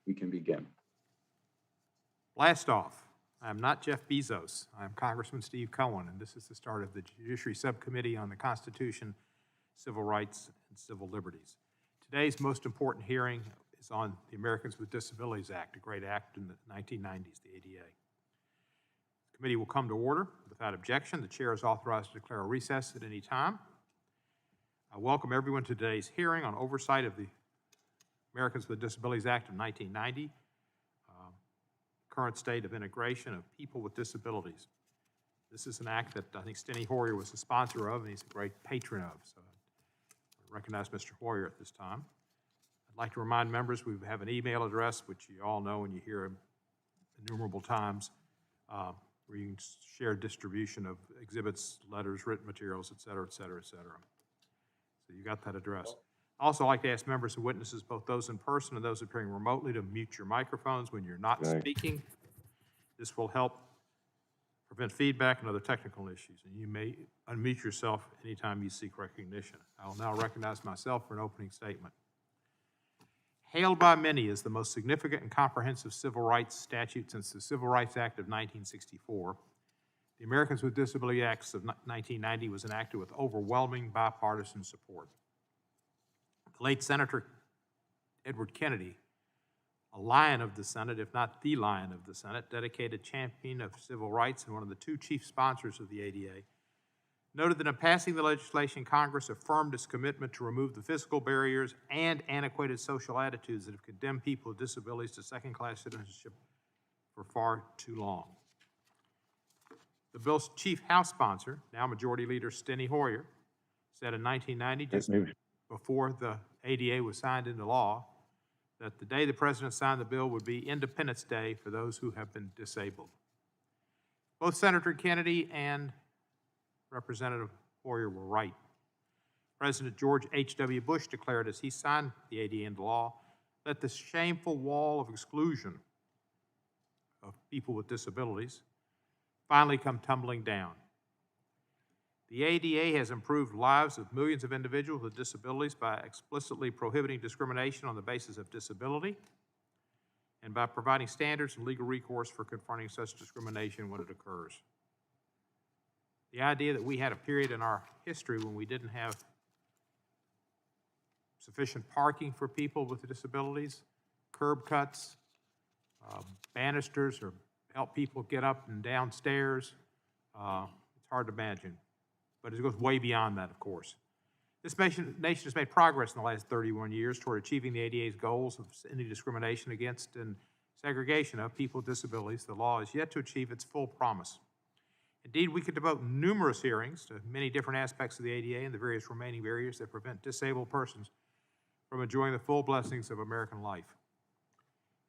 we can begin. Blast off. I'm not Jeff Bezos. I'm Congressman Steve Cohen, and this is the start of the Judiciary Subcommittee on the Constitution, Civil Rights, and Civil Liberties. Today's most important hearing is on the Americans with Disabilities Act, a great act in the 1990s, the ADA. The committee will come to order without objection. The chair is authorized to declare a recess at any time. I welcome everyone to today's hearing on oversight of the Americans with Disabilities Act of 1990, current state of integration of people with disabilities. This is an act that I think Steny Hoyer was the sponsor of, and he's a great patron of. So I recognize Mr. Hoyer at this time. I'd like to remind members we have an email address, which you all know and you hear innumerable times, where you can share distribution of exhibits, letters, written materials, et cetera, et cetera, et cetera. So you got that address. I also like to ask members and witnesses, both those in person and those appearing remotely, to mute your microphones when you're not speaking. This will help prevent feedback and other technical issues, and you may unmute yourself anytime you seek recognition. I will now recognize myself for an opening statement. Hailed by many as the most significant and comprehensive civil rights statute since the Civil Rights Act of 1964, the Americans with Disabilities Act of 1990 was enacted with overwhelming bipartisan support. The late Senator Edward Kennedy, a lion of the Senate, if not the lion of the Senate, dedicated champion of civil rights and one of the two chief sponsors of the ADA, noted that in passing the legislation, Congress affirmed its commitment to remove the physical barriers and antiquated social attitudes that have condemned people with disabilities to second-class citizenship for far too long. The bill's chief House sponsor, now Majority Leader Steny Hoyer, said in 1990, just before the ADA was signed into law, that the day the President signed the bill would be Independence Day for those who have been disabled. Both Senator Kennedy and Representative Hoyer were right. President George H.W. Bush declared as he signed the ADA into law that the shameful wall of exclusion of people with disabilities finally come tumbling down. The ADA has improved lives of millions of individuals with disabilities by explicitly prohibiting discrimination on the basis of disability and by providing standards and legal recourse for confronting such discrimination when it occurs. The idea that we had a period in our history when we didn't have sufficient parking for people with disabilities, curb cuts, banisters, or help people get up and down stairs, it's hard to imagine. But it goes way beyond that, of course. This nation has made progress in the last 31 years toward achieving the ADA's goals of ending discrimination against and segregation of people with disabilities. The law is yet to achieve its full promise. Indeed, we could devote numerous hearings to many different aspects of the ADA and the various remaining barriers that prevent disabled persons from enjoying the full blessings of American life.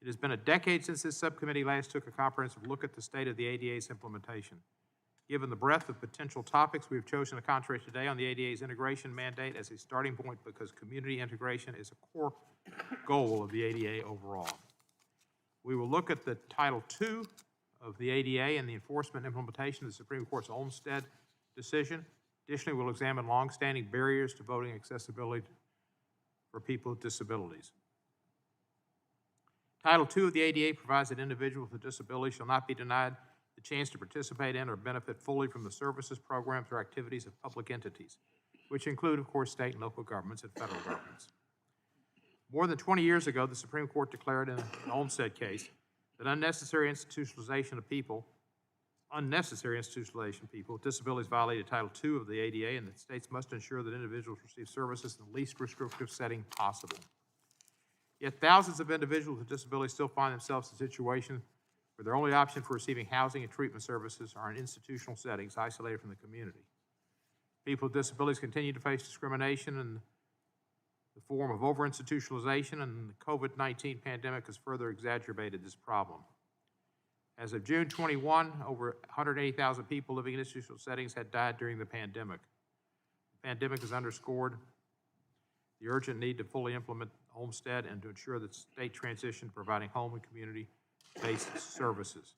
It has been a decade since this subcommittee last took a comprehensive look at the state of the ADA's implementation. Given the breadth of potential topics, we have chosen to concentrate today on the ADA's integration mandate as a starting point because community integration is a core goal of the ADA overall. We will look at the Title II of the ADA and the enforcement and implementation of the Supreme Court's Olmstead decision. Additionally, we'll examine longstanding barriers to voting accessibility for people with disabilities. Title II of the ADA provides that individuals with disabilities shall not be denied the chance to participate in or benefit fully from the services, programs, or activities of public entities, which include, of course, state and local governments and federal governments. More than 20 years ago, the Supreme Court declared in an Olmstead case that unnecessary institutionalization of people with disabilities violated Title II of the ADA, and that states must ensure that individuals receive services in the least restrictive setting possible. Yet thousands of individuals with disabilities still find themselves in a situation where their only option for receiving housing and treatment services are in institutional settings, isolated from the community. People with disabilities continue to face discrimination in the form of over-institutionalization, and the COVID-19 pandemic has further exacerbated this problem. As of June 21, over 180,000 people living in institutional settings had died during the pandemic. The pandemic has underscored the urgent need to fully implement Olmstead and to ensure that state transition providing home and community-based services.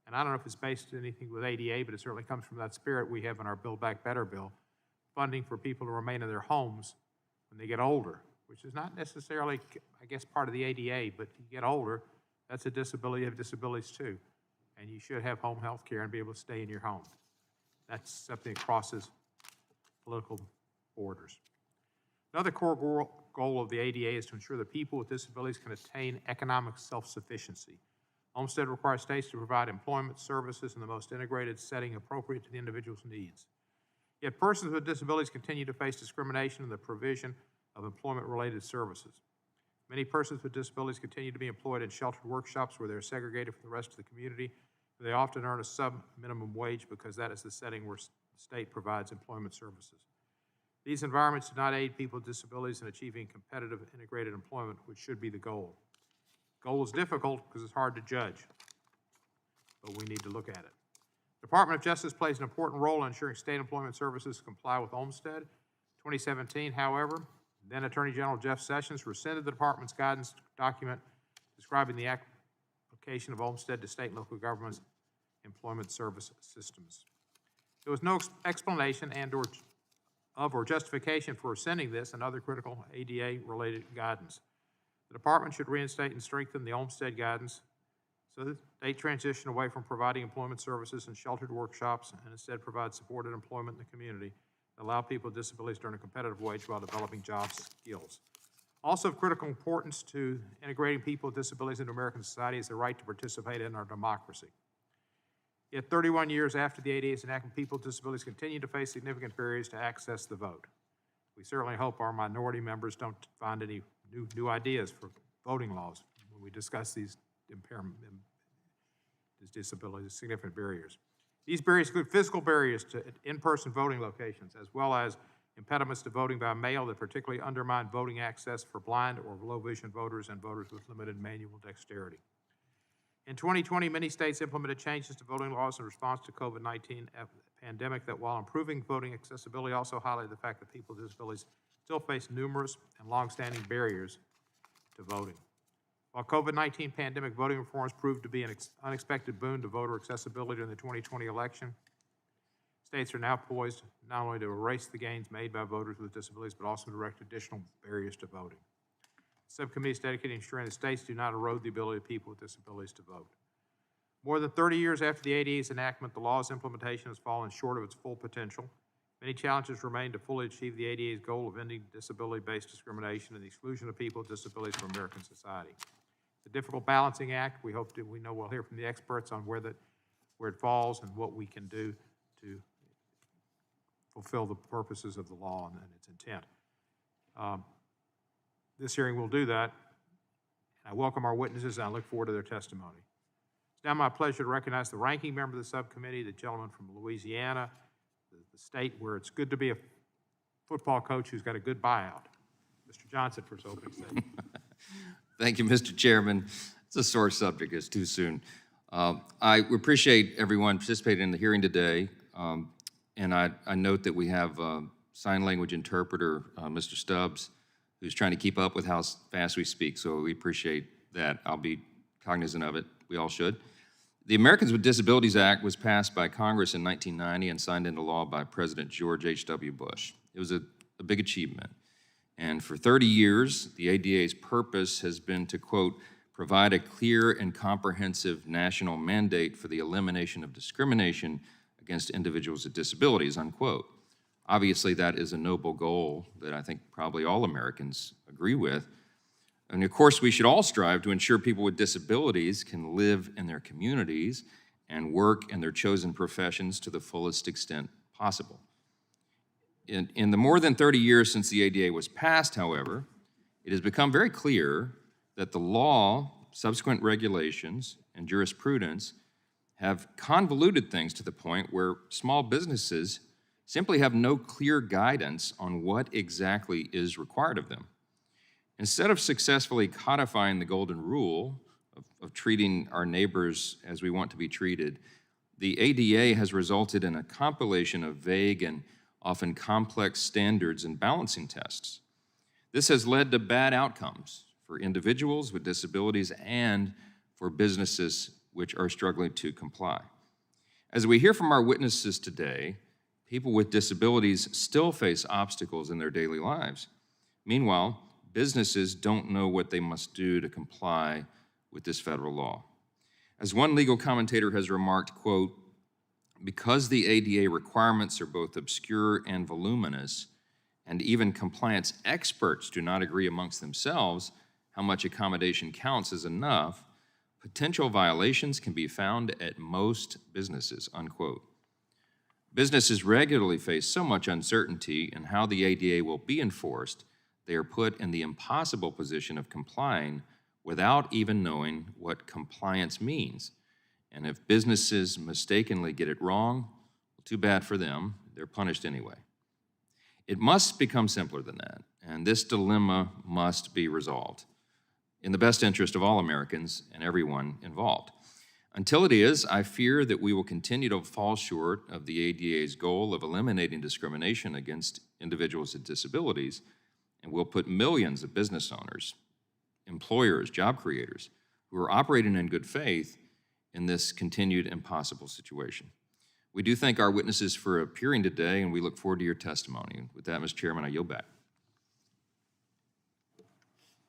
And I don't know if it's based on anything with ADA, but it certainly comes from that spirit we have in our Build Back Better bill, funding for people to remain in their homes when they get older, which is not necessarily, I guess, part of the ADA, but you get older, that's a disability, you have disabilities too. And you should have home health care and be able to stay in your home. That's something that crosses political borders. Another core goal of the ADA is to ensure that people with disabilities can attain economic self-sufficiency. Olmstead requires states to provide employment services in the most integrated setting appropriate to the individual's needs. Yet persons with disabilities continue to face discrimination in the provision of employment-related services. Many persons with disabilities continue to be employed in sheltered workshops where they're segregated from the rest of the community. They often earn a sub-minimum wage because that is the setting where the state provides employment services. These environments do not aid people with disabilities in achieving competitive integrated employment, which should be the goal. The goal is difficult because it's hard to judge, but we need to look at it. The Department of Justice plays an important role in ensuring state employment services comply with Olmstead. In 2017, however, then Attorney General Jeff Sessions rescinded the department's guidance document describing the application of Olmstead to state and local governments' employment service systems. There was no explanation or justification for rescinding this and other critical ADA-related guidance. The department should reinstate and strengthen the Olmstead guidance so that they transition away from providing employment services in sheltered workshops and instead provide supported employment in the community and allow people with disabilities to earn a competitive wage while developing job skills. Also of critical importance to integrating people with disabilities into American society is the right to participate in our democracy. Yet 31 years after the ADA's enactment, people with disabilities continue to face significant barriers to access the vote. We certainly hope our minority members don't find any new ideas for voting laws when we discuss these disabilities, significant barriers. These barriers include physical barriers to in-person voting locations, as well as impediments to voting by mail that particularly undermine voting access for blind or low-vision voters and voters with limited manual dexterity. In 2020, many states implemented changes to voting laws in response to COVID-19 pandemic that, while improving voting accessibility, also highlighted the fact that people with disabilities still face numerous and long-standing barriers to voting. While COVID-19 pandemic voting reforms proved to be an unexpected boon to voter accessibility in the 2020 election, states are now poised not only to erase the gains made by voters with disabilities, but also to direct additional barriers to voting. The subcommittee is dedicated to ensuring that states do not erode the ability of people with disabilities to vote. More than 30 years after the ADA's enactment, the law's implementation has fallen short of its full potential. Many challenges remain to fully achieve the ADA's goal of ending disability-based discrimination and the exclusion of people with disabilities from American society. It's a difficult balancing act. We know we'll hear from the experts on where it falls and what we can do to fulfill the purposes of the law and its intent. This hearing will do that. I welcome our witnesses and I look forward to their testimony. It's now my pleasure to recognize the ranking member of the subcommittee, the gentleman from Louisiana, the state where it's good to be a football coach who's got a good buyout. Mr. Johnson for his opening statement. Thank you, Mr. Chairman. It's a sore subject. It's too soon. I appreciate everyone participating in the hearing today, and I note that we have sign language interpreter, Mr. Stubbs, who's trying to keep up with how fast we speak, so we appreciate that. I'll be cognizant of it. We all should. The Americans with Disabilities Act was passed by Congress in 1990 and signed into law by President George H.W. Bush. It was a big achievement. And for 30 years, the ADA's purpose has been to, quote, provide a clear and comprehensive national mandate for the elimination of discrimination against individuals with disabilities, unquote. Obviously, that is a noble goal that I think probably all Americans agree with. And of course, we should all strive to ensure people with disabilities can live in their communities and work in their chosen professions to the fullest extent possible. In the more than 30 years since the ADA was passed, however, it has become very clear that the law, subsequent regulations, and jurisprudence have convoluted things to the point where small businesses simply have no clear guidance on what exactly is required of them. Instead of successfully codifying the golden rule of treating our neighbors as we want to be treated, the ADA has resulted in a compilation of vague and often complex standards and balancing tests. This has led to bad outcomes for individuals with disabilities and for businesses which are struggling to comply. As we hear from our witnesses today, people with disabilities still face obstacles in their daily lives. Meanwhile, businesses don't know what they must do to comply with this federal law. As one legal commentator has remarked, quote, because the ADA requirements are both obscure and voluminous, and even compliance experts do not agree amongst themselves how much accommodation counts as enough, potential violations can be found at most businesses, unquote. Businesses regularly face so much uncertainty in how the ADA will be enforced, they are put in the impossible position of complying without even knowing what compliance means. And if businesses mistakenly get it wrong, well, too bad for them, they're punished anyway. It must become simpler than that, and this dilemma must be resolved in the best interest of all Americans and everyone involved. Until it is, I fear that we will continue to fall short of the ADA's goal of eliminating discrimination against individuals with disabilities, and we'll put millions of business owners, employers, job creators, who are operating in good faith in this continued impossible situation. We do thank our witnesses for appearing today, and we look forward to your testimony. With that, Mr. Chairman, I yield back.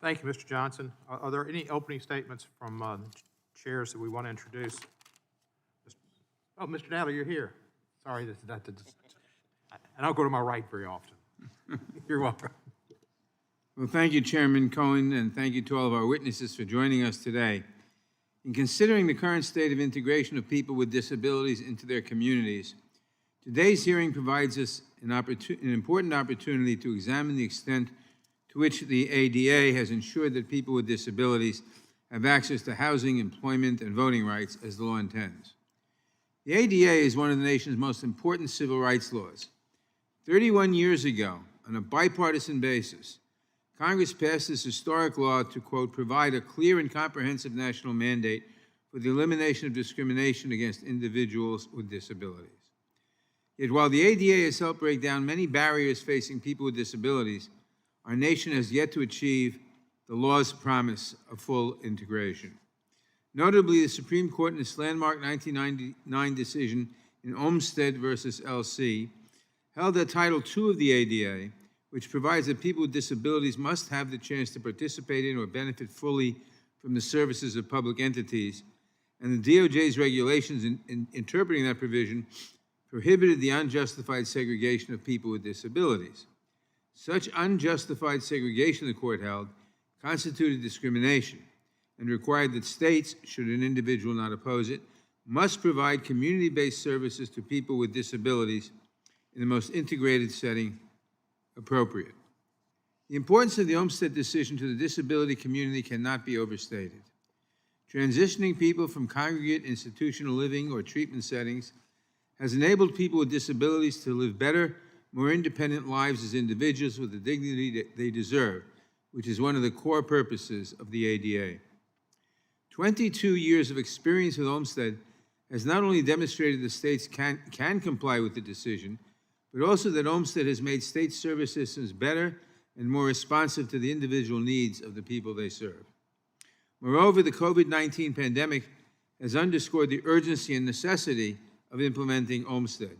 Thank you, Mr. Johnson. Are there any opening statements from chairs that we want to introduce? Oh, Mr. Nadler, you're here. Sorry, I don't go to my right very often. You're welcome. Well, thank you, Chairman Cohen, and thank you to all of our witnesses for joining us today. In considering the current state of integration of people with disabilities into their communities, today's hearing provides us an important opportunity to examine the extent to which the ADA has ensured that people with disabilities have access to housing, employment, and voting rights as the law intends. The ADA is one of the nation's most important civil rights laws. 31 years ago, on a bipartisan basis, Congress passed this historic law to, quote, provide a clear and comprehensive national mandate for the elimination of discrimination against individuals with disabilities. Yet while the ADA has helped break down many barriers facing people with disabilities, our nation has yet to achieve the law's promise of full integration. Notably, the Supreme Court in its landmark 1999 decision in Olmstead versus LC held that Title II of the ADA, which provides that people with disabilities must have the chance to participate in or benefit fully from the services of public entities, and the DOJ's regulations in interpreting that provision prohibited the unjustified segregation of people with disabilities. Such unjustified segregation, the court held, constituted discrimination and required that states, should an individual not oppose it, must provide community-based services to people with disabilities in the most integrated setting appropriate. The importance of the Olmstead decision to the disability community cannot be overstated. Transitioning people from congregate institutional living or treatment settings has enabled people with disabilities to live better, more independent lives as individuals with the dignity that they deserve, which is one of the core purposes of the ADA. 22 years of experience with Olmstead has not only demonstrated the states can comply with the decision, but also that Olmstead has made state service systems better and more responsive to the individual needs of the people they serve. Moreover, the COVID-19 pandemic has underscored the urgency and necessity of implementing Olmstead.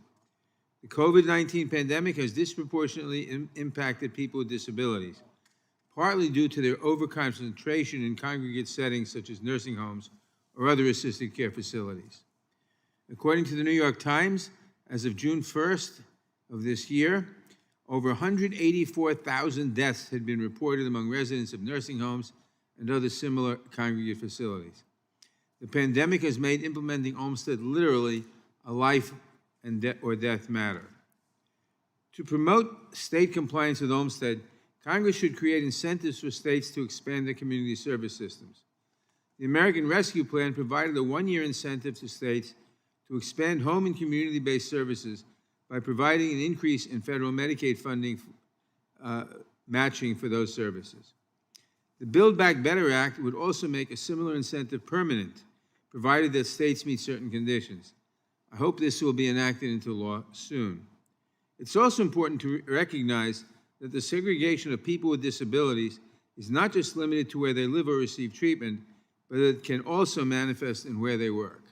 The COVID-19 pandemic has disproportionately impacted people with disabilities, partly due to their overconcentration in congregate settings such as nursing homes or other assisted care facilities. According to the New York Times, as of June 1st of this year, over 184,000 deaths had been reported among residents of nursing homes and other similar congregate facilities. The pandemic has made implementing Olmstead literally a life or death matter. To promote state compliance with Olmstead, Congress should create incentives for states to expand their community service systems. The American Rescue Plan provided a one-year incentive to states to expand home and community-based services by providing an increase in federal Medicaid funding matching for those services. The Build Back Better Act would also make a similar incentive permanent, provided that states meet certain conditions. I hope this will be enacted into law soon. It's also important to recognize that the segregation of people with disabilities is not just limited to where they live or receive treatment, but it can also manifest in where they work.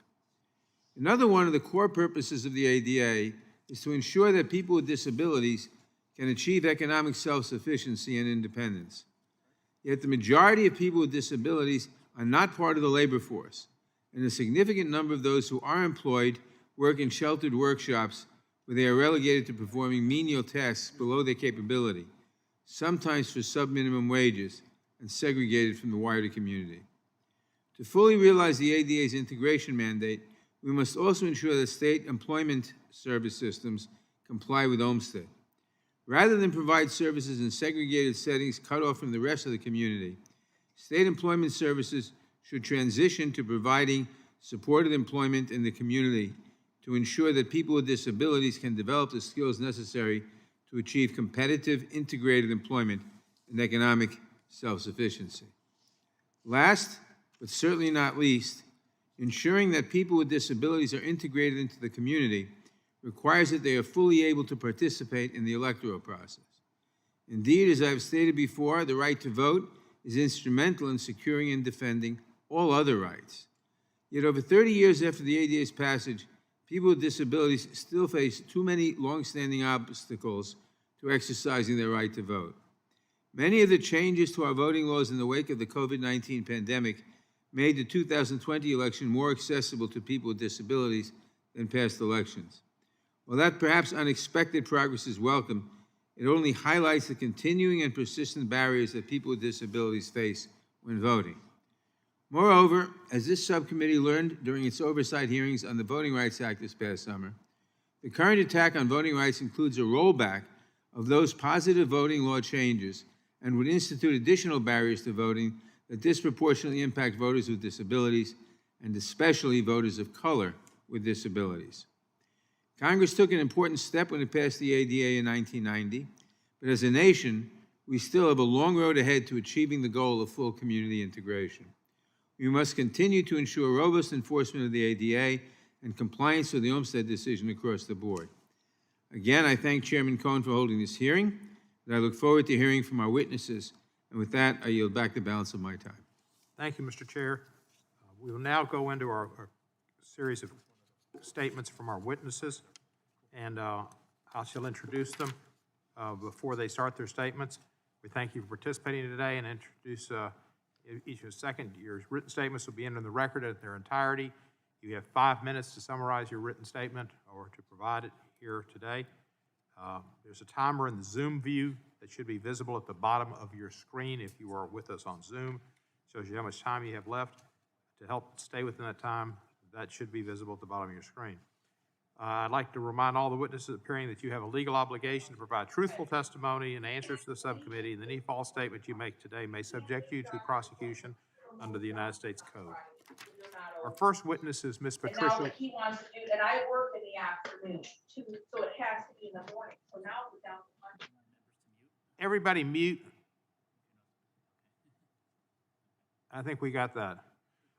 Another one of the core purposes of the ADA is to ensure that people with disabilities can achieve economic self-sufficiency and independence. Yet the majority of people with disabilities are not part of the labor force, and a significant number of those who are employed work in sheltered workshops where they are relegated to performing menial tasks below their capability, sometimes for sub-minimum wages, and segregated from the wider community. To fully realize the ADA's integration mandate, we must also ensure that state employment service systems comply with Olmstead. Rather than provide services in segregated settings cut off from the rest of the community, state employment services should transition to providing supported employment in the community to ensure that people with disabilities can develop the skills necessary to achieve competitive, integrated employment and economic self-sufficiency. Last, but certainly not least, ensuring that people with disabilities are integrated into the community requires that they are fully able to participate in the electoral process. Indeed, as I have stated before, the right to vote is instrumental in securing and defending all other rights. Yet over 30 years after the ADA's passage, people with disabilities still face too many longstanding obstacles to exercising their right to vote. Many of the changes to our voting laws in the wake of the COVID-19 pandemic made the 2020 election more accessible to people with disabilities than past elections. While that perhaps unexpected progress is welcome, it only highlights the continuing and persistent barriers that people with disabilities face when voting. Moreover, as this subcommittee learned during its oversight hearings on the Voting Rights Act this past summer, the current attack on voting rights includes a rollback of those positive voting law changes and would institute additional barriers to voting that disproportionately impact voters with disabilities, and especially voters of color with disabilities. Congress took an important step when it passed the ADA in 1990, but as a nation, we still have a long road ahead to achieving the goal of full community integration. We must continue to ensure robust enforcement of the ADA and compliance with the Olmstead decision across the board. Again, I thank Chairman Cohen for holding this hearing, and I look forward to hearing from our witnesses. And with that, I yield back the balance of my time. Thank you, Mr. Chair. We will now go into our series of statements from our witnesses, and I shall introduce them before they start their statements. We thank you for participating today and introduce each in a second. Your written statements will be entered in the record in their entirety. You have 5 minutes to summarize your written statement or to provide it here today. There's a timer in the Zoom view that should be visible at the bottom of your screen if you are with us on Zoom. Shows you how much time you have left. To help stay within that time, that should be visible at the bottom of your screen. I'd like to remind all the witnesses appearing that you have a legal obligation to provide truthful testimony and answers to the subcommittee, and any false statement you make today may subject you to prosecution under the United States Code. Our first witness is Ms. Patricia. And now he wants to do, and I work in the afternoon too, so it has to be in the morning. So now we're down to lunch. Everybody mute. I think we got that.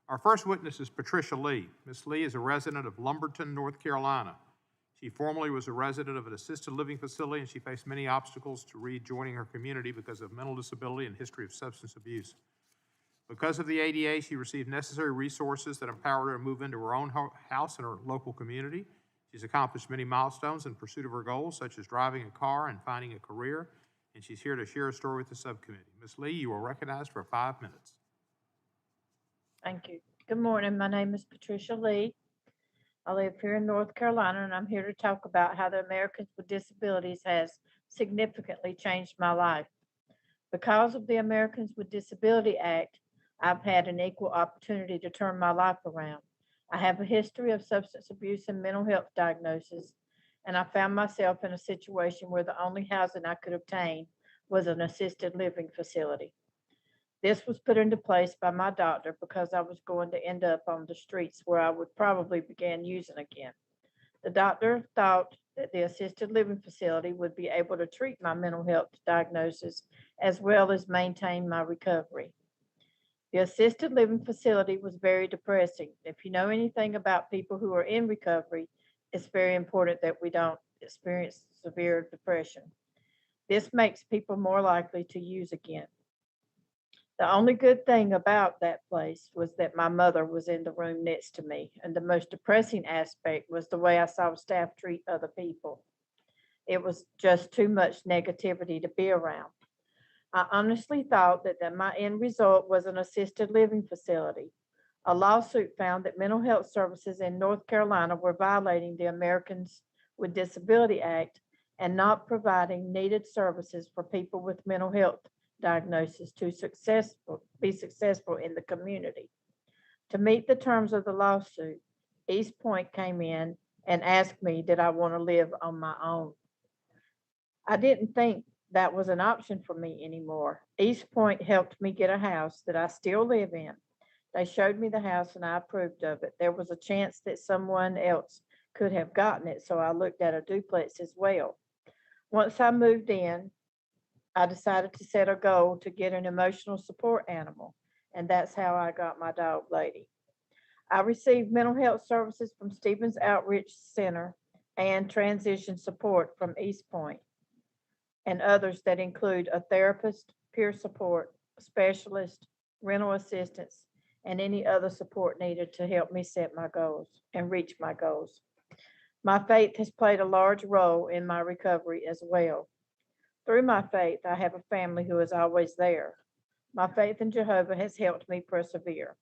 Our first witness is Patricia Lee. Ms. Lee is a resident of Lumberton, North Carolina. She formerly was a resident of an assisted living facility, and she faced many obstacles to rejoining her community because of mental disability and history of substance abuse. Because of the ADA, she received necessary resources that empowered her to move into her own house in her local community. She's accomplished many milestones in pursuit of her goals, such as driving a car and finding a career, and she's here to share a story with the subcommittee. Ms. Lee, you are recognized for 5 minutes. Thank you. Good morning. My name is Patricia Lee. I live here in North Carolina, and I'm here to talk about how the Americans with Disabilities has significantly changed my life. Because of the Americans with Disabilities Act, I've had an equal opportunity to turn my life around. I have a history of substance abuse and mental health diagnosis, and I found myself in a situation where the only housing I could obtain was an assisted living facility. This was put into place by my doctor because I was going to end up on the streets where I would probably begin using again. The doctor thought that the assisted living facility would be able to treat my mental health diagnosis as well as maintain my recovery. The assisted living facility was very depressing. If you know anything about people who are in recovery, it's very important that we don't experience severe depression. This makes people more likely to use again. The only good thing about that place was that my mother was in the room next to me, and the most depressing aspect was the way I saw staff treat other people. It was just too much negativity to be around. I honestly thought that my end result was an assisted living facility. A lawsuit found that mental health services in North Carolina were violating the Americans with Disability Act and not providing needed services for people with mental health diagnosis to be successful in the community. To meet the terms of the lawsuit, East Point came in and asked me, did I want to live on my own? I didn't think that was an option for me anymore. East Point helped me get a house that I still live in. They showed me the house and I approved of it. There was a chance that someone else could have gotten it, so I looked at a duplex as well. Once I moved in, I decided to set a goal to get an emotional support animal, and that's how I got my dog, Lady. I received mental health services from Stevens Outreach Center and transition support from East Point, and others that include a therapist, peer support, specialist, rental assistance, and any other support needed to help me set my goals and reach my goals. My faith has played a large role in my recovery as well. Through my faith, I have a family who is always there. My faith in Jehovah has helped me persevere.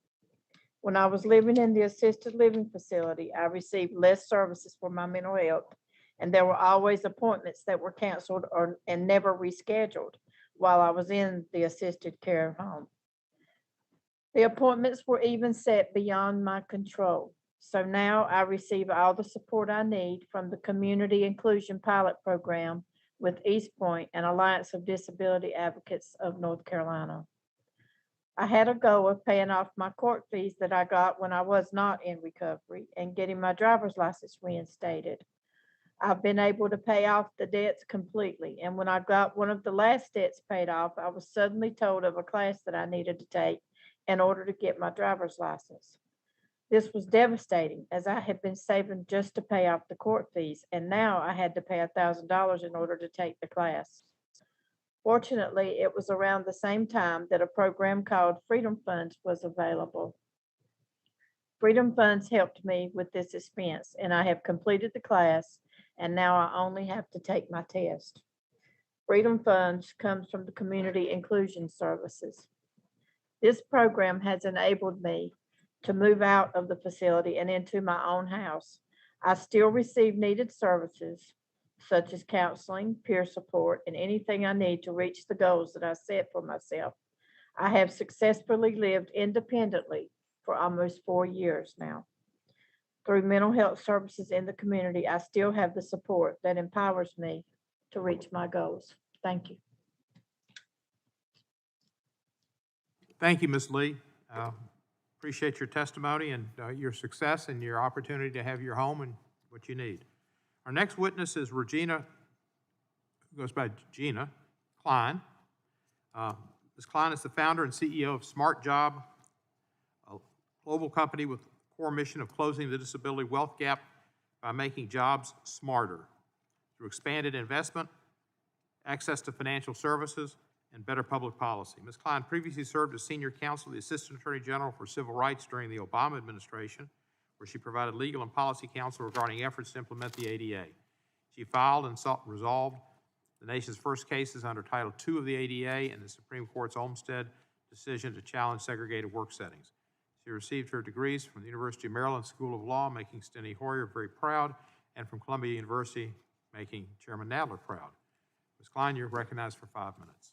When I was living in the assisted living facility, I received less services for my mental health, and there were always appointments that were canceled and never rescheduled while I was in the assisted care home. The appointments were even set beyond my control. So now I receive all the support I need from the Community Inclusion Pilot Program with East Point and Alliance of Disability Advocates of North Carolina. I had a goal of paying off my court fees that I got when I was not in recovery and getting my driver's license reinstated. I've been able to pay off the debts completely, and when I got one of the last debts paid off, I was suddenly told of a class that I needed to take in order to get my driver's license. This was devastating, as I had been saving just to pay off the court fees, and now I had to pay $1,000 in order to take the class. Fortunately, it was around the same time that a program called Freedom Funds was available. Freedom Funds helped me with this expense, and I have completed the class, and now I only have to take my test. Freedom Funds comes from the Community Inclusion Services. This program has enabled me to move out of the facility and into my own house. I still receive needed services such as counseling, peer support, and anything I need to reach the goals that I set for myself. I have successfully lived independently for almost 4 years now. Through mental health services in the community, I still have the support that empowers me to reach my goals. Thank you. Thank you, Ms. Lee. Appreciate your testimony and your success and your opportunity to have your home and what you need. Our next witness is Regina, who goes by Regina Klein. Ms. Klein is the founder and CEO of Smart Job, a global company with a core mission of closing the disability wealth gap by making jobs smarter through expanded investment, access to financial services, and better public policy. Ms. Klein previously served as senior counsel to the Assistant Attorney General for Civil Rights during the Obama administration, where she provided legal and policy counsel regarding efforts to implement the ADA. She filed and resolved the nation's first cases under Title II of the ADA and the Supreme Court's Olmstead decision to challenge segregated work settings. She received her degrees from the University of Maryland School of Law, making Steny Hoyer very proud, and from Columbia University, making Chairman Nadler proud. Ms. Klein, you're recognized for 5 minutes.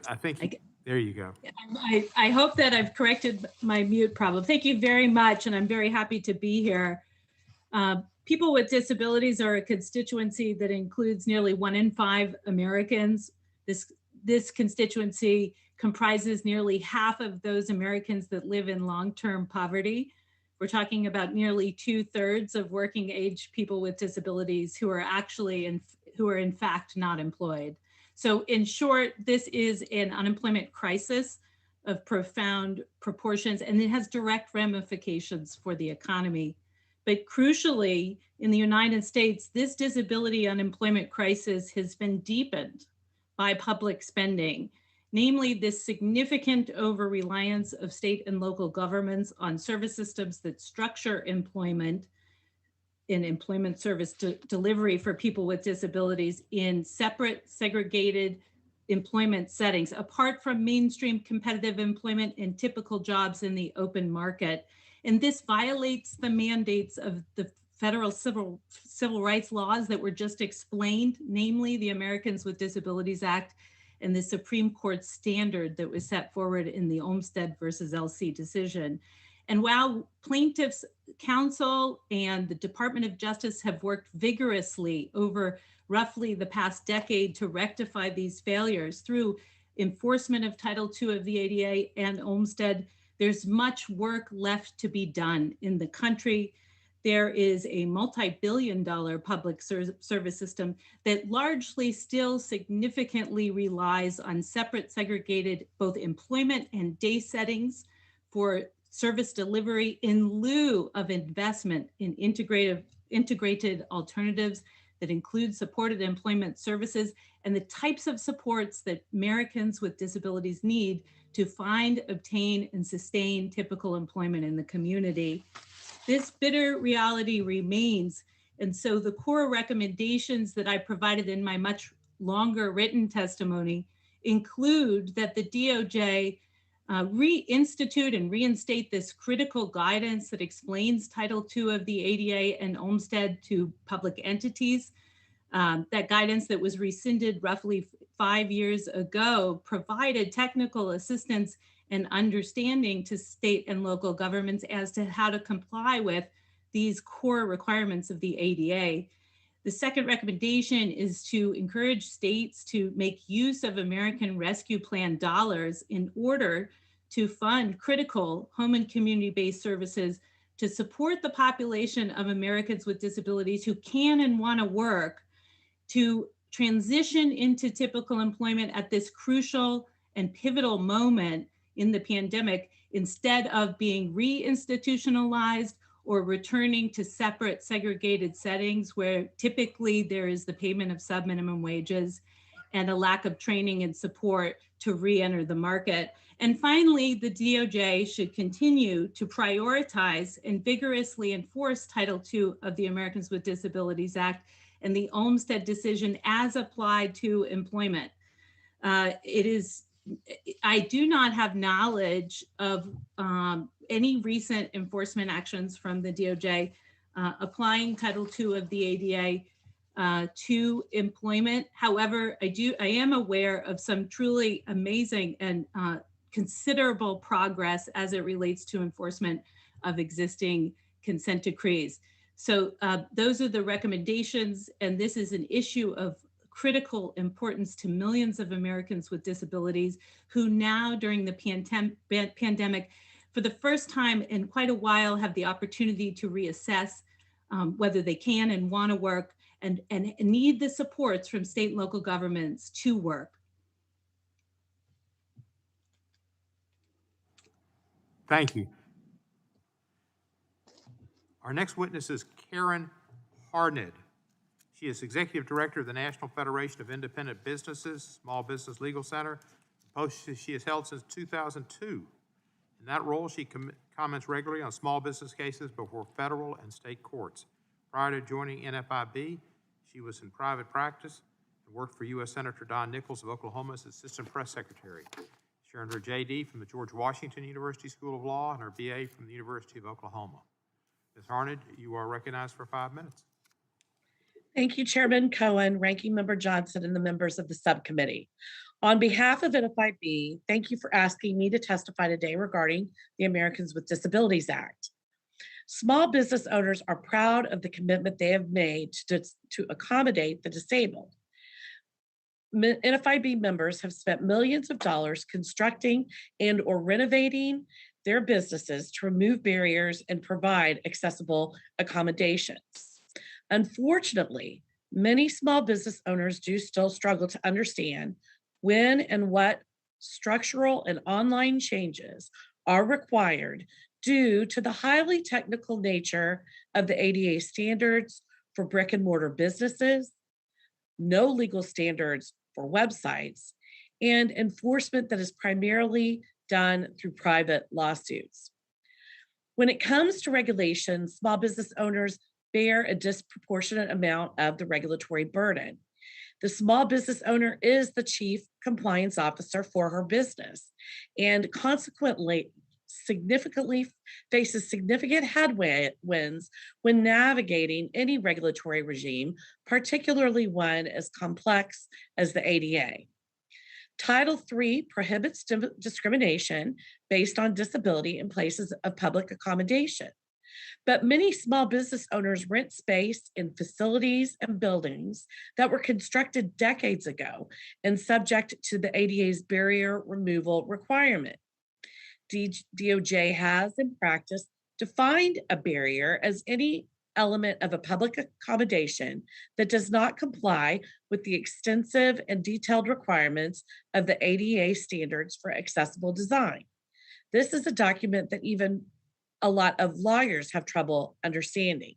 I think, there you go. I hope that I've corrected my mute problem. Thank you very much, and I'm very happy to be here. People with disabilities are a constituency that includes nearly 1 in 5 Americans. This constituency comprises nearly half of those Americans that live in long-term poverty. We're talking about nearly 2/3 of working age people with disabilities who are in fact not employed. So in short, this is an unemployment crisis of profound proportions, and it has direct ramifications for the economy. But crucially, in the United States, this disability unemployment crisis has been deepened by public spending, namely this significant over-reliance of state and local governments on service systems that structure employment in employment service delivery for people with disabilities in separate, segregated employment settings, apart from mainstream competitive employment and typical jobs in the open market. And this violates the mandates of the federal civil rights laws that were just explained, namely the Americans with Disabilities Act and the Supreme Court standard that was set forward in the Olmstead versus LC decision. And while plaintiffs' counsel and the Department of Justice have worked vigorously over roughly the past decade to rectify these failures through enforcement of Title II of the ADA and Olmstead, there's much work left to be done in the country. There is a multi-billion-dollar public service system that largely still significantly relies on separate, segregated both employment and day settings for service delivery in lieu of investment in integrated alternatives that include supported employment services and the types of supports that Americans with disabilities need to find, obtain, and sustain typical employment in the community. This bitter reality remains. And so the core recommendations that I provided in my much longer written testimony include that the DOJ reinstitute and reinstate this critical guidance that explains Title II of the ADA and Olmstead to public entities. That guidance that was rescinded roughly 5 years ago provided technical assistance and understanding to state and local governments as to how to comply with these core requirements of the ADA. The second recommendation is to encourage states to make use of American Rescue Plan dollars in order to fund critical home and community-based services to support the population of Americans with disabilities who can and want to work to transition into typical employment at this crucial and pivotal moment in the pandemic, instead of being reinstitutionalized or returning to separate segregated settings where typically there is the payment of sub-minimum wages and a lack of training and support to re-enter the market. And finally, the DOJ should continue to prioritize and vigorously enforce Title II of the Americans with Disabilities Act and the Olmstead decision as applied to employment. I do not have knowledge of any recent enforcement actions from the DOJ applying Title II of the ADA to employment. However, I am aware of some truly amazing and considerable progress as it relates to enforcement of existing consent decrees. So those are the recommendations, and this is an issue of critical importance to millions of Americans with disabilities who now during the pandemic, for the first time in quite a while, have the opportunity to reassess whether they can and want to work and need the supports from state and local governments to work. Thank you. Our next witness is Karen Harned. She is Executive Director of the National Federation of Independent Businesses, Small Business Legal Center, a post she has held since 2002. In that role, she comments regularly on small business cases before federal and state courts. Prior to joining NFIB, she was in private practice and worked for U.S. Senator Don Nichols of Oklahoma as Assistant Press Secretary. She earned her JD from the George Washington University School of Law and her BA from the University of Oklahoma. Ms. Harned, you are recognized for 5 minutes. Thank you, Chairman Cohen, Ranking Member Johnson, and the members of the subcommittee. On behalf of NFIB, thank you for asking me to testify today regarding the Americans with Disabilities Act. Small business owners are proud of the commitment they have made to accommodate the disabled. NFIB members have spent millions of dollars constructing and or renovating their businesses to remove barriers and provide accessible accommodations. Unfortunately, many small business owners do still struggle to understand when and what structural and online changes are required due to the highly technical nature of the ADA standards for brick and mortar businesses, no legal standards for websites, and enforcement that is primarily done through private lawsuits. When it comes to regulations, small business owners bear a disproportionate amount of the regulatory burden. The small business owner is the chief compliance officer for her business and consequently significantly faces significant headwinds when navigating any regulatory regime, particularly one as complex as the ADA. Title III prohibits discrimination based on disability in places of public accommodation. But many small business owners rent space in facilities and buildings that were constructed decades ago and subject to the ADA's barrier removal requirement. DOJ has, in practice, defined a barrier as any element of a public accommodation that does not comply with the extensive and detailed requirements of the ADA standards for accessible design. This is a document that even a lot of lawyers have trouble understanding.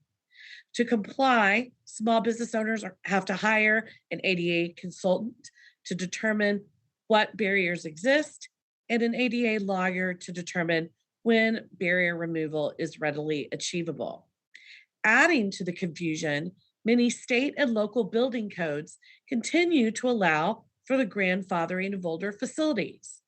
To comply, small business owners have to hire an ADA consultant to determine what barriers exist and an ADA lawyer to determine when barrier removal is readily achievable. Adding to the confusion, many state and local building codes continue to allow for the grandfathering of older facilities,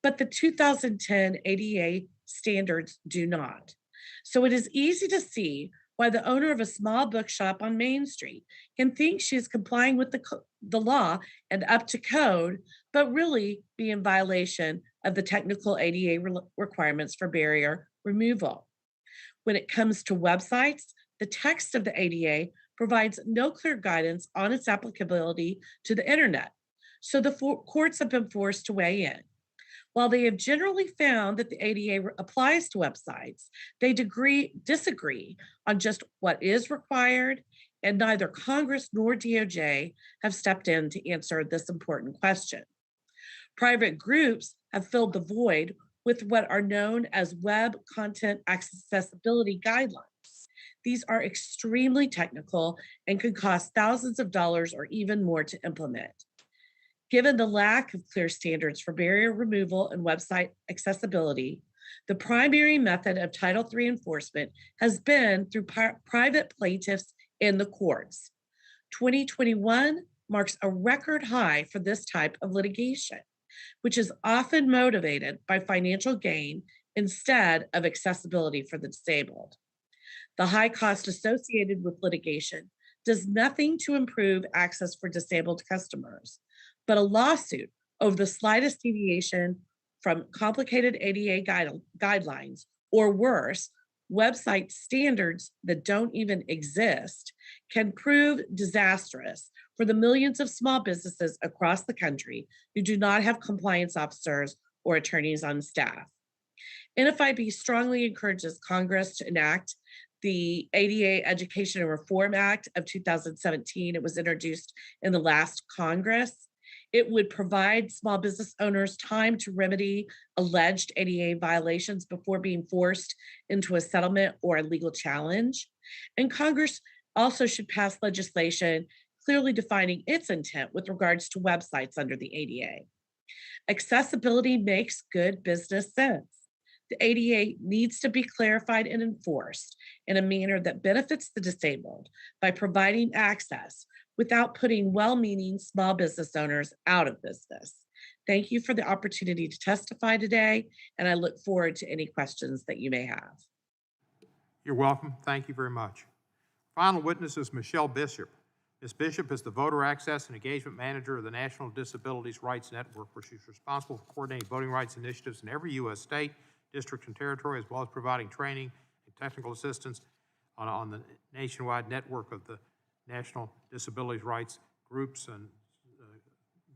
but the 2010 ADA standards do not. So it is easy to see why the owner of a small bookshop on Main Street can think she is complying with the law and up to code, but really be in violation of the technical ADA requirements for barrier removal. When it comes to websites, the text of the ADA provides no clear guidance on its applicability to the internet, so the courts have been forced to weigh in. While they have generally found that the ADA applies to websites, they disagree on just what is required, and neither Congress nor DOJ have stepped in to answer this important question. Private groups have filled the void with what are known as web content accessibility guidelines. These are extremely technical and could cost thousands of dollars or even more to implement. Given the lack of clear standards for barrier removal and website accessibility, the primary method of Title III enforcement has been through private plaintiffs in the courts. 2021 marks a record high for this type of litigation, which is often motivated by financial gain instead of accessibility for the disabled. The high cost associated with litigation does nothing to improve access for disabled customers, but a lawsuit over the slightest deviation from complicated ADA guidelines, or worse, website standards that don't even exist, can prove disastrous for the millions of small businesses across the country who do not have compliance officers or attorneys on staff. NFIB strongly encourages Congress to enact the ADA Education and Reform Act of 2017. It was introduced in the last Congress. It would provide small business owners time to remedy alleged ADA violations before being forced into a settlement or a legal challenge. And Congress also should pass legislation clearly defining its intent with regards to websites under the ADA. Accessibility makes good business sense. The ADA needs to be clarified and enforced in a manner that benefits the disabled by providing access without putting well-meaning small business owners out of business. Thank you for the opportunity to testify today, and I look forward to any questions that you may have. You're welcome. Thank you very much. Final witness is Michelle Bishop. Ms. Bishop is the Voter Access and Engagement Manager of the National Disabilities Rights Network, where she's responsible for coordinating voting rights initiatives in every U.S. state, district, and territory, as well as providing training and technical assistance on the nationwide network of the National Disabilities Rights groups and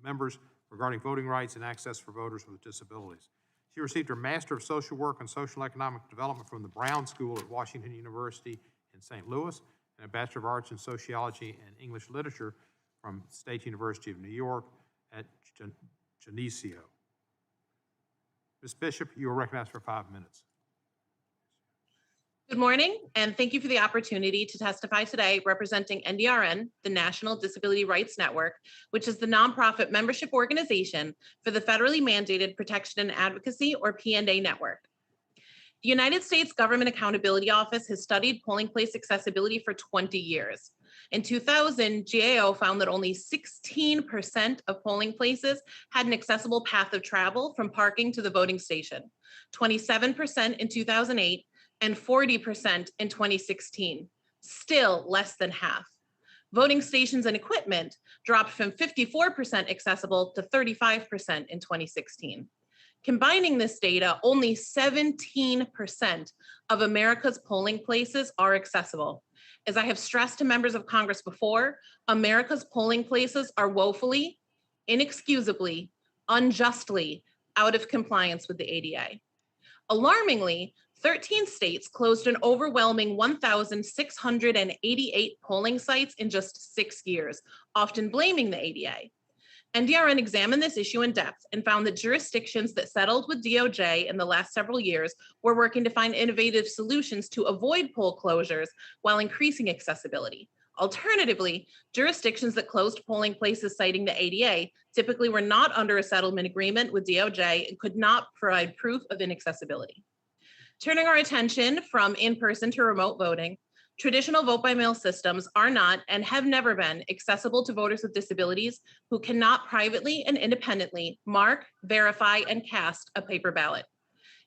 members regarding voting rights and access for voters with disabilities. She received her Master of Social Work and Social Economic Development from the Brown School at Washington University in St. Louis, and a Bachelor of Arts in Sociology and English Literature from State University of New York at Geneseo. Ms. Bishop, you are recognized for 5 minutes. Good morning, and thank you for the opportunity to testify today representing NDRN, the National Disability Rights Network, which is the nonprofit membership organization for the federally mandated Protection and Advocacy, or P&A network. The United States Government Accountability Office has studied polling place accessibility for 20 years. In 2000, GAO found that only 16% of polling places had an accessible path of travel from parking to the voting station, 27% in 2008, and 40% in 2016, still less than half. Voting stations and equipment dropped from 54% accessible to 35% in 2016. Combining this data, only 17% of America's polling places are accessible. As I have stressed to members of Congress before, America's polling places are woefully, inexcusably, unjustly out of compliance with the ADA. Alarmingly, 13 states closed an overwhelming 1,688 polling sites in just 6 years, often blaming the ADA. NDRN examined this issue in depth and found that jurisdictions that settled with DOJ in the last several years were working to find innovative solutions to avoid poll closures while increasing accessibility. Alternatively, jurisdictions that closed polling places citing the ADA typically were not under a settlement agreement with DOJ and could not provide proof of inaccessibility. Turning our attention from in-person to remote voting, traditional vote-by-mail systems are not and have never been accessible to voters with disabilities who cannot privately and independently mark, verify, and cast a paper ballot.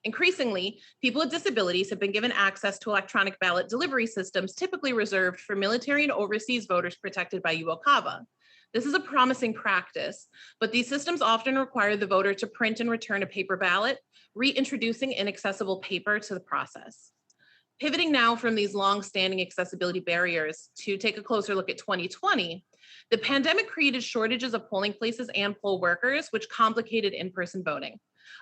Increasingly, people with disabilities have been given access to electronic ballot delivery systems typically reserved for military and overseas voters protected by UOCAVA. This is a promising practice, but these systems often require the voter to print and return a paper ballot, reintroducing inaccessible paper to the process. Pivoting now from these long-standing accessibility barriers to take a closer look at 2020, the pandemic created shortages of polling places and poll workers, which complicated in-person voting.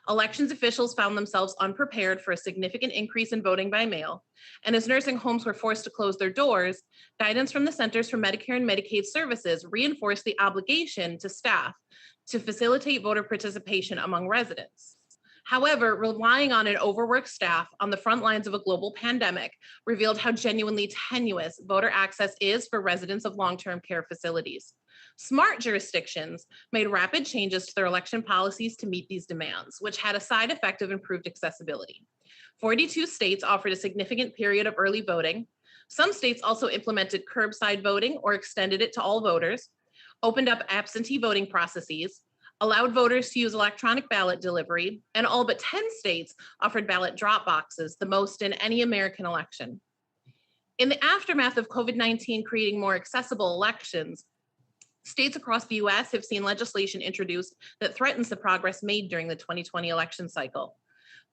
Elections officials found themselves unprepared for a significant increase in voting by mail, and as nursing homes were forced to close their doors, guidance from the Centers for Medicare and Medicaid Services reinforced the obligation to staff to facilitate voter participation among residents. However, relying on an overworked staff on the front lines of a global pandemic revealed how genuinely tenuous voter access is for residents of long-term care facilities. Smart jurisdictions made rapid changes to their election policies to meet these demands, which had a side effect of improved accessibility. 42 states offered a significant period of early voting. Some states also implemented curbside voting or extended it to all voters, opened up absentee voting processes, allowed voters to use electronic ballot delivery, and all but 10 states offered ballot drop boxes, the most in any American election. In the aftermath of COVID-19 creating more accessible elections, states across the US have seen legislation introduced that threatens the progress made during the 2020 election cycle.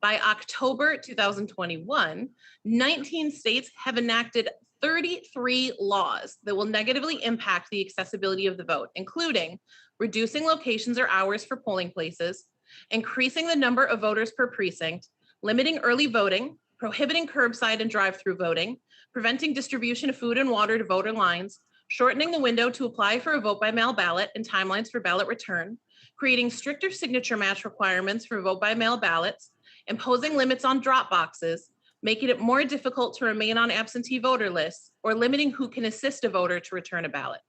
By October 2021, 19 states have enacted 33 laws that will negatively impact the accessibility of the vote, including reducing locations or hours for polling places, increasing the number of voters per precinct, limiting early voting, prohibiting curbside and drive-through voting, preventing distribution of food and water to voter lines, shortening the window to apply for a vote-by-mail ballot and timelines for ballot return, creating stricter signature match requirements for vote-by-mail ballots, imposing limits on drop boxes, making it more difficult to remain on absentee voter lists, or limiting who can assist a voter to return a ballot.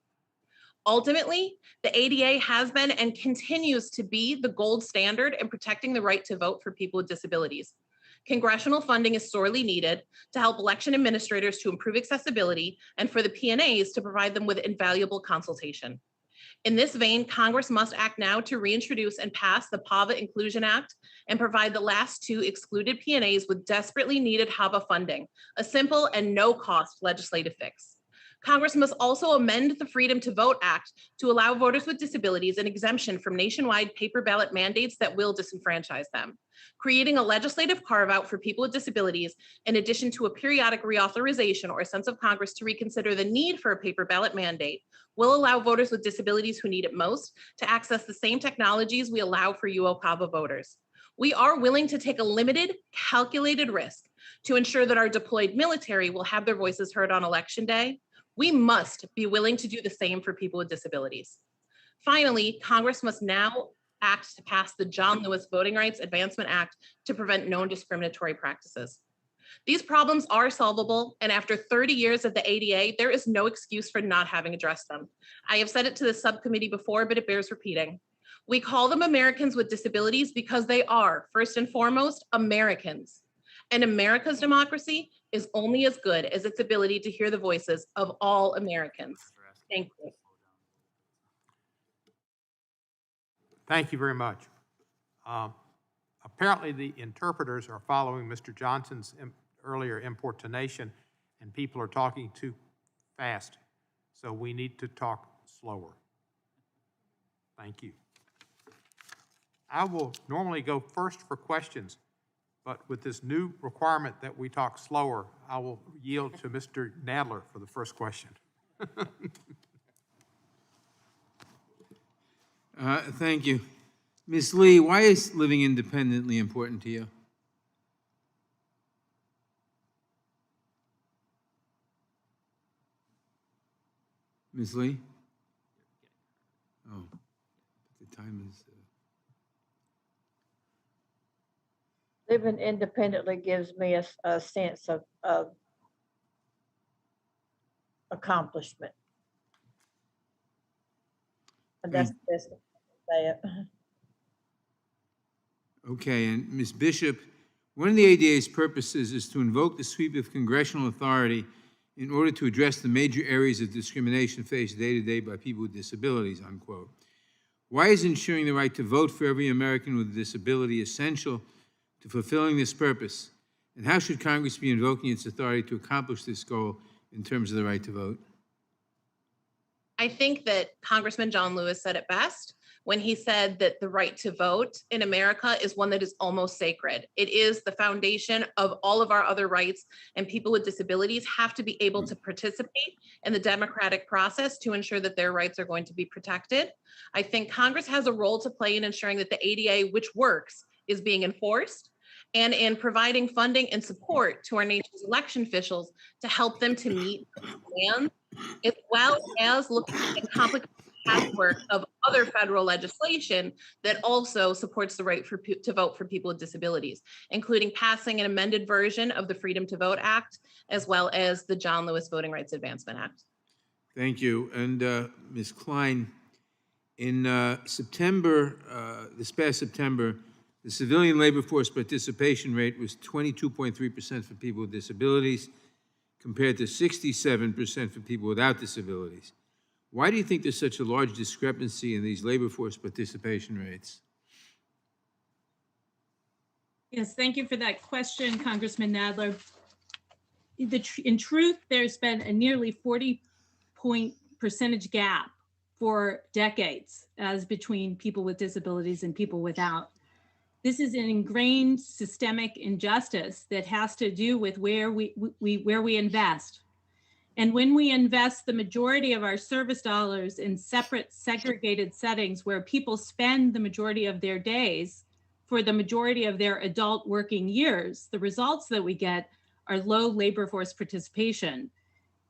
Ultimately, the ADA has been and continues to be the gold standard in protecting the right to vote for people with disabilities. Congressional funding is sorely needed to help election administrators to improve accessibility and for the PNAs to provide them with invaluable consultation. In this vein, Congress must act now to reintroduce and pass the PAVA Inclusion Act and provide the last two excluded PNAs with desperately needed HAVA funding, a simple and no-cost legislative fix. Congress must also amend the Freedom to Vote Act to allow voters with disabilities an exemption from nationwide paper ballot mandates that will disenfranchise them. Creating a legislative carve-out for people with disabilities, in addition to a periodic reauthorization or a sense of Congress to reconsider the need for a paper ballot mandate, will allow voters with disabilities who need it most to access the same technologies we allow for UOCAVA voters. We are willing to take a limited, calculated risk to ensure that our deployed military will have their voices heard on Election Day. We must be willing to do the same for people with disabilities. Finally, Congress must now act to pass the John Lewis Voting Rights Advancement Act to prevent known discriminatory practices. These problems are solvable, and after 30 years of the ADA, there is no excuse for not having addressed them. I have said it to the subcommittee before, but it bears repeating. We call them Americans with disabilities because they are, first and foremost, Americans. And America's democracy is only as good as its ability to hear the voices of all Americans. Thank you. Thank you very much. Apparently, the interpreters are following Mr. Johnson's earlier importunation, and people are talking too fast. So we need to talk slower. Thank you. I will normally go first for questions, but with this new requirement that we talk slower, I will yield to Mr. Nadler for the first question. Thank you. Ms. Lee, why is living independently important to you? Ms. Lee? Oh, the time is... Living independently gives me a sense of accomplishment. And that's the best way to say it. Okay, and Ms. Bishop, one of the ADA's purposes is to invoke the sweep of congressional authority in order to address the major areas of discrimination faced day to day by people with disabilities, unquote. Why is ensuring the right to vote for every American with a disability essential to fulfilling this purpose? And how should Congress be invoking its authority to accomplish this goal in terms of the right to vote? I think that Congressman John Lewis said it best when he said that the right to vote in America is one that is almost sacred. It is the foundation of all of our other rights, and people with disabilities have to be able to participate in the democratic process to ensure that their rights are going to be protected. I think Congress has a role to play in ensuring that the ADA, which works, is being enforced, and in providing funding and support to our nation's election officials to help them to meet demands, as well as looking at the complicated patchwork of other federal legislation that also supports the right to vote for people with disabilities, including passing an amended version of the Freedom to Vote Act, as well as the John Lewis Voting Rights Advancement Act. Thank you. And Ms. Klein, in September, this past September, the civilian labor force participation rate was 22.3% for people with disabilities, compared to 67% for people without disabilities. Why do you think there's such a large discrepancy in these labor force participation rates? Yes, thank you for that question, Congressman Nadler. In truth, there's been a nearly 40-point percentage gap for decades as between people with disabilities and people without. This is an ingrained systemic injustice that has to do with where we invest. And when we invest the majority of our service dollars in separate segregated settings where people spend the majority of their days for the majority of their adult working years, the results that we get are low labor force participation.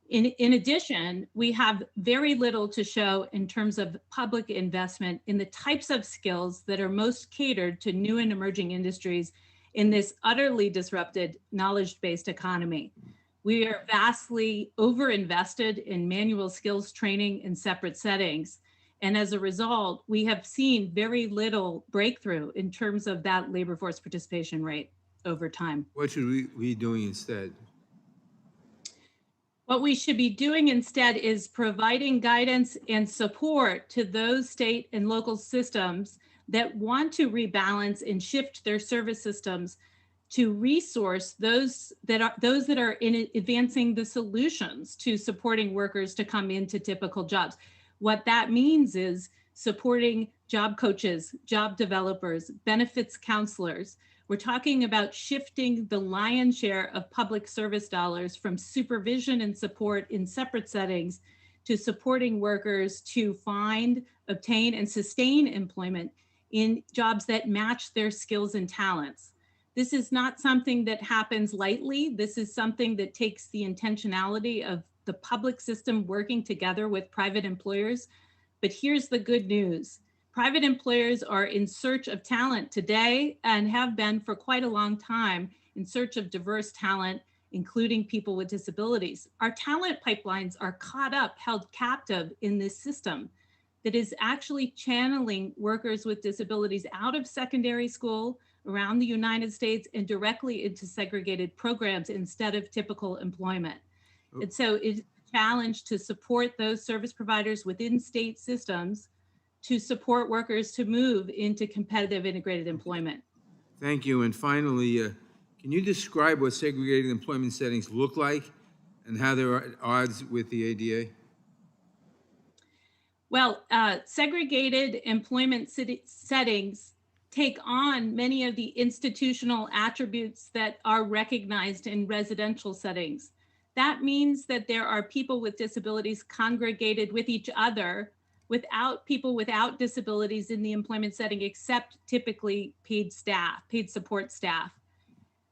In addition, we have very little to show in terms of public investment in the types of skills that are most catered to new and emerging industries in this utterly disrupted knowledge-based economy. We are vastly overinvested in manual skills training in separate settings. And as a result, we have seen very little breakthrough in terms of that labor force participation rate over time. What should we be doing instead? What we should be doing instead is providing guidance and support to those state and local systems that want to rebalance and shift their service systems to resource those that are in advancing the solutions to supporting workers to come into typical jobs. What that means is supporting job coaches, job developers, benefits counselors. We're talking about shifting the lion's share of public service dollars from supervision and support in separate settings to supporting workers to find, obtain, and sustain employment in jobs that match their skills and talents. This is not something that happens lightly. This is something that takes the intentionality of the public system working together with private employers. But here's the good news. Private employers are in search of talent today and have been for quite a long time in search of diverse talent, including people with disabilities. Our talent pipelines are caught up, held captive in this system that is actually channeling workers with disabilities out of secondary school, around the United States and directly into segregated programs instead of typical employment. And so it's a challenge to support those service providers within state systems to support workers to move into competitive integrated employment. Thank you. And finally, can you describe what segregated employment settings look like and how they're at odds with the ADA? Well, segregated employment settings take on many of the institutional attributes that are recognized in residential settings. That means that there are people with disabilities congregated with each other without people without disabilities in the employment setting, except typically paid staff, paid support staff.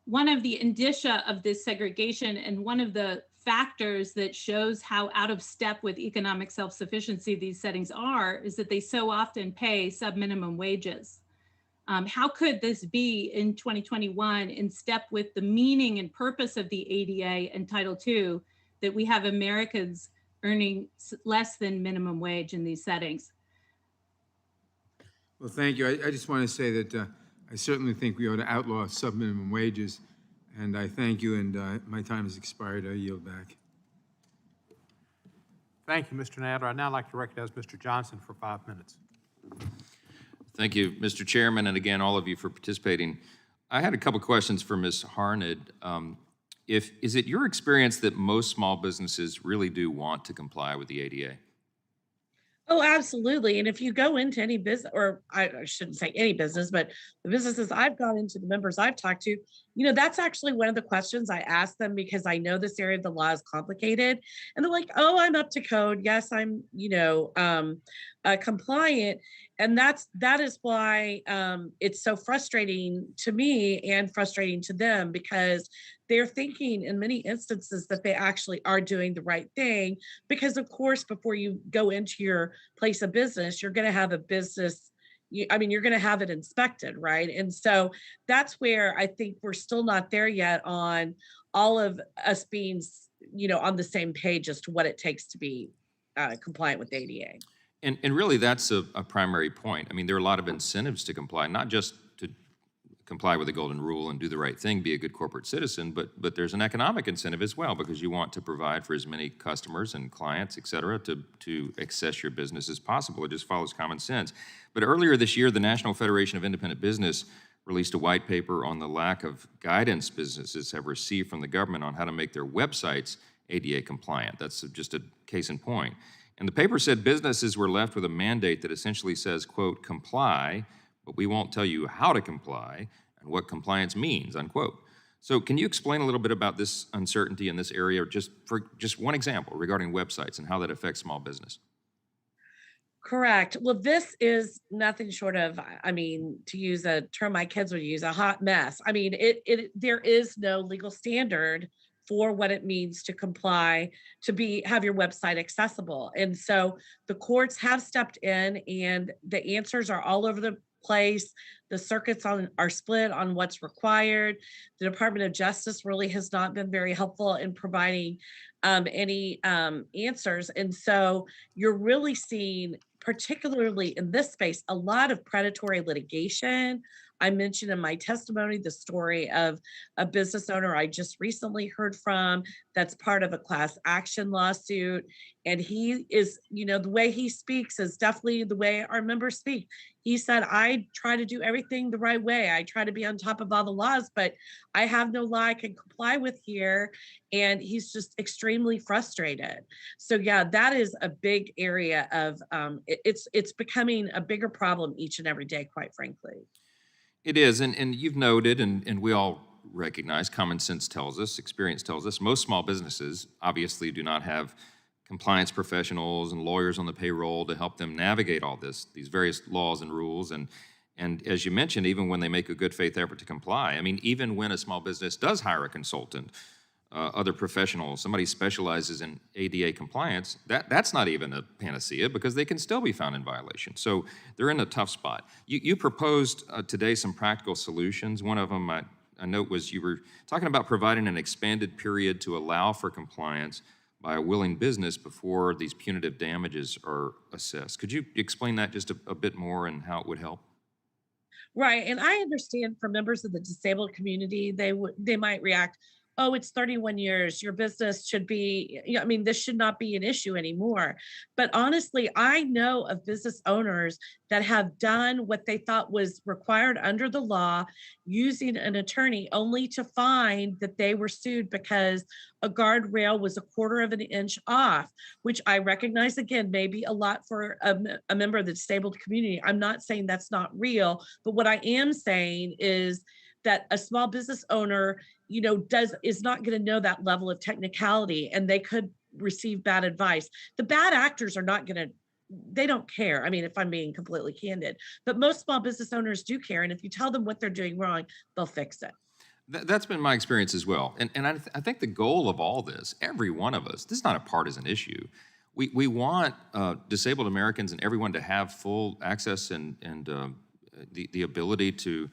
One of the indicia of this segregation and one of the factors that shows how out of step with economic self-sufficiency these settings are is that they so often pay sub-minimum wages. How could this be in 2021 in step with the meaning and purpose of the ADA and Title II that we have Americans earning less than minimum wage in these settings? Well, thank you. I just want to say that I certainly think we ought to outlaw sub-minimum wages, and I thank you, and my time has expired. I yield back. Thank you, Mr. Nadler. I'd now like to recognize Mr. Johnson for 5 minutes. Thank you, Mr. Chairman, and again, all of you for participating. I had a couple questions for Ms. Harned. Is it your experience that most small businesses really do want to comply with the ADA? Oh, absolutely. And if you go into any business, or I shouldn't say any business, but the businesses I've gone into, the members I've talked to, that's actually one of the questions I ask them, because I know this area of the law is complicated. And they're like, oh, I'm up to code. Yes, I'm, compliant. And that is why it's so frustrating to me and frustrating to them, because they're thinking in many instances that they actually are doing the right thing. Because of course, before you go into your place of business, you're going to have a business, you're going to have it inspected, right? And so that's where I think we're still not there yet on all of us being, on the same page as to what it takes to be compliant with ADA. And really, that's a primary point. There are a lot of incentives to comply, not just to comply with the golden rule and do the right thing, be a good corporate citizen, but there's an economic incentive as well, because you want to provide for as many customers and clients, et cetera, to access your business as possible. It just follows common sense. But earlier this year, the National Federation of Independent Business released a white paper on the lack of guidance businesses have received from the government on how to make their websites ADA compliant. That's just a case in point. And the paper said businesses were left with a mandate that essentially says, quote, comply, but we won't tell you how to comply and what compliance means, unquote. So can you explain a little bit about this uncertainty in this area, for one example regarding websites and how that affects small business? Correct. Well, this is nothing short of, to use a term my kids would use, a hot mess. There is no legal standard for what it means to comply, have your website accessible. And so the courts have stepped in, and the answers are all over the place. The circuits are split on what's required. The Department of Justice really has not been very helpful in providing any answers. And so you're really seeing, particularly in this space, a lot of predatory litigation. I mentioned in my testimony the story of a business owner I just recently heard from that's part of a class action lawsuit. And he is, the way he speaks is definitely the way our members speak. He said, I try to do everything the right way. I try to be on top of all the laws, but I have no law I can comply with here. And he's just extremely frustrated. So yeah, that is a big area of, it's becoming a bigger problem each and every day, quite frankly. It is, and you've noted, and we all recognize, common sense tells us, experience tells us, most small businesses obviously do not have compliance professionals and lawyers on the payroll to help them navigate all these various laws and rules. And as you mentioned, even when they make a good faith effort to comply, even when a small business does hire a consultant, other professionals, somebody specializes in ADA compliance, that's not even a panacea, because they can still be found in violation. So they're in a tough spot. You proposed today some practical solutions. One of them I note was you were talking about providing an expanded period to allow for compliance by a willing business before these punitive damages are assessed. Could you explain that just a bit more and how it would help? Right, and I understand for members of the disabled community, they might react, "Oh, it's 31 years. Your business should be, I mean, this should not be an issue anymore." But honestly, I know of business owners that have done what they thought was required under the law, using an attorney, only to find that they were sued because a guardrail was a quarter of an inch off, which I recognize, again, may be a lot for a member of the disabled community. I'm not saying that's not real, but what I am saying is that a small business owner, is not going to know that level of technicality, and they could receive bad advice. The bad actors are not going to, they don't care. I mean, if I'm being completely candid, but most small business owners do care. And if you tell them what they're doing wrong, they'll fix it. That's been my experience as well. And I think the goal of all this, every one of us, this is not a partisan issue. We want disabled Americans and everyone to have full access and the ability to,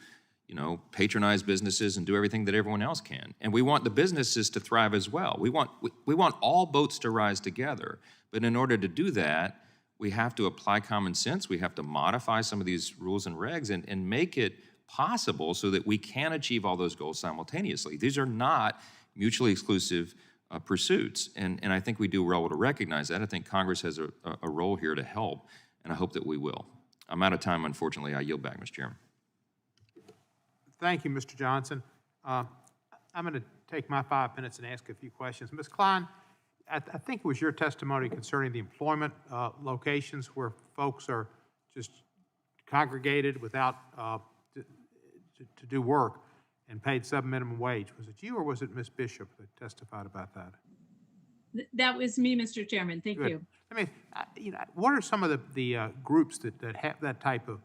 patronize businesses and do everything that everyone else can. And we want the businesses to thrive as well. We want all boats to rise together. But in order to do that, we have to apply common sense. We have to modify some of these rules and regs and make it possible so that we can achieve all those goals simultaneously. These are not mutually exclusive pursuits. And I think we do well to recognize that. I think Congress has a role here to help, and I hope that we will. I'm out of time, unfortunately. I yield back, Mr. Chairman. Thank you, Mr. Johnson. I'm going to take my 5 minutes and ask a few questions. Ms. Klein, I think it was your testimony concerning the employment locations where folks are just congregated without to do work and paid sub-minimum wage. Was it you or was it Ms. Bishop that testified about that? That was me, Mr. Chairman. Thank Good. you. I mean, what are some of the groups that have that type of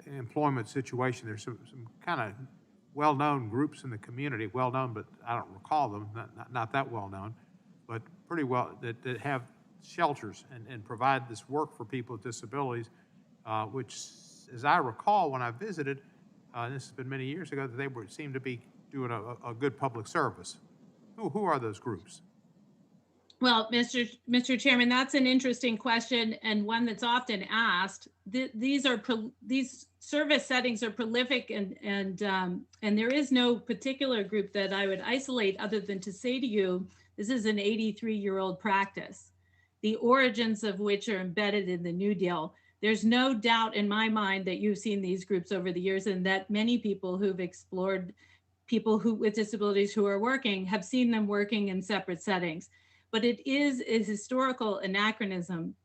employment situation? There's some kind of well-known groups in the community, well-known, but I don't recall them, not that well-known, but pretty well, that have shelters and provide this work for people with disabilities, which, as I recall, when I visited, this has been many years ago, that they seemed to be doing a good public service. Who are those groups? Well, Mr. Chairman, that's an interesting question and one that's often asked. These service settings are prolific, and there is no particular group that I would isolate other than to say to you, this is an 83-year-old practice, the origins of which are embedded in the New Deal. There's no doubt in my mind that you've seen these groups over the years, and that many people who've explored people with disabilities who are working have seen them working in separate settings. But it is a historical anachronism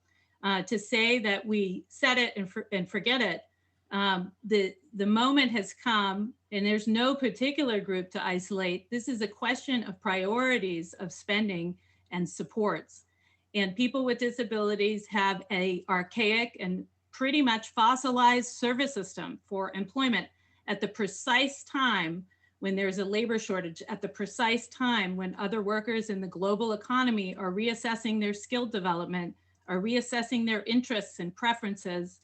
to say that we set it and forget it. The moment has come, and there's no particular group to isolate. This is a question of priorities of spending and supports. And people with disabilities have an archaic and pretty much fossilized service system for employment at the precise time when there's a labor shortage, at the precise time when other workers in the global economy are reassessing their skill development, are reassessing their interests and preferences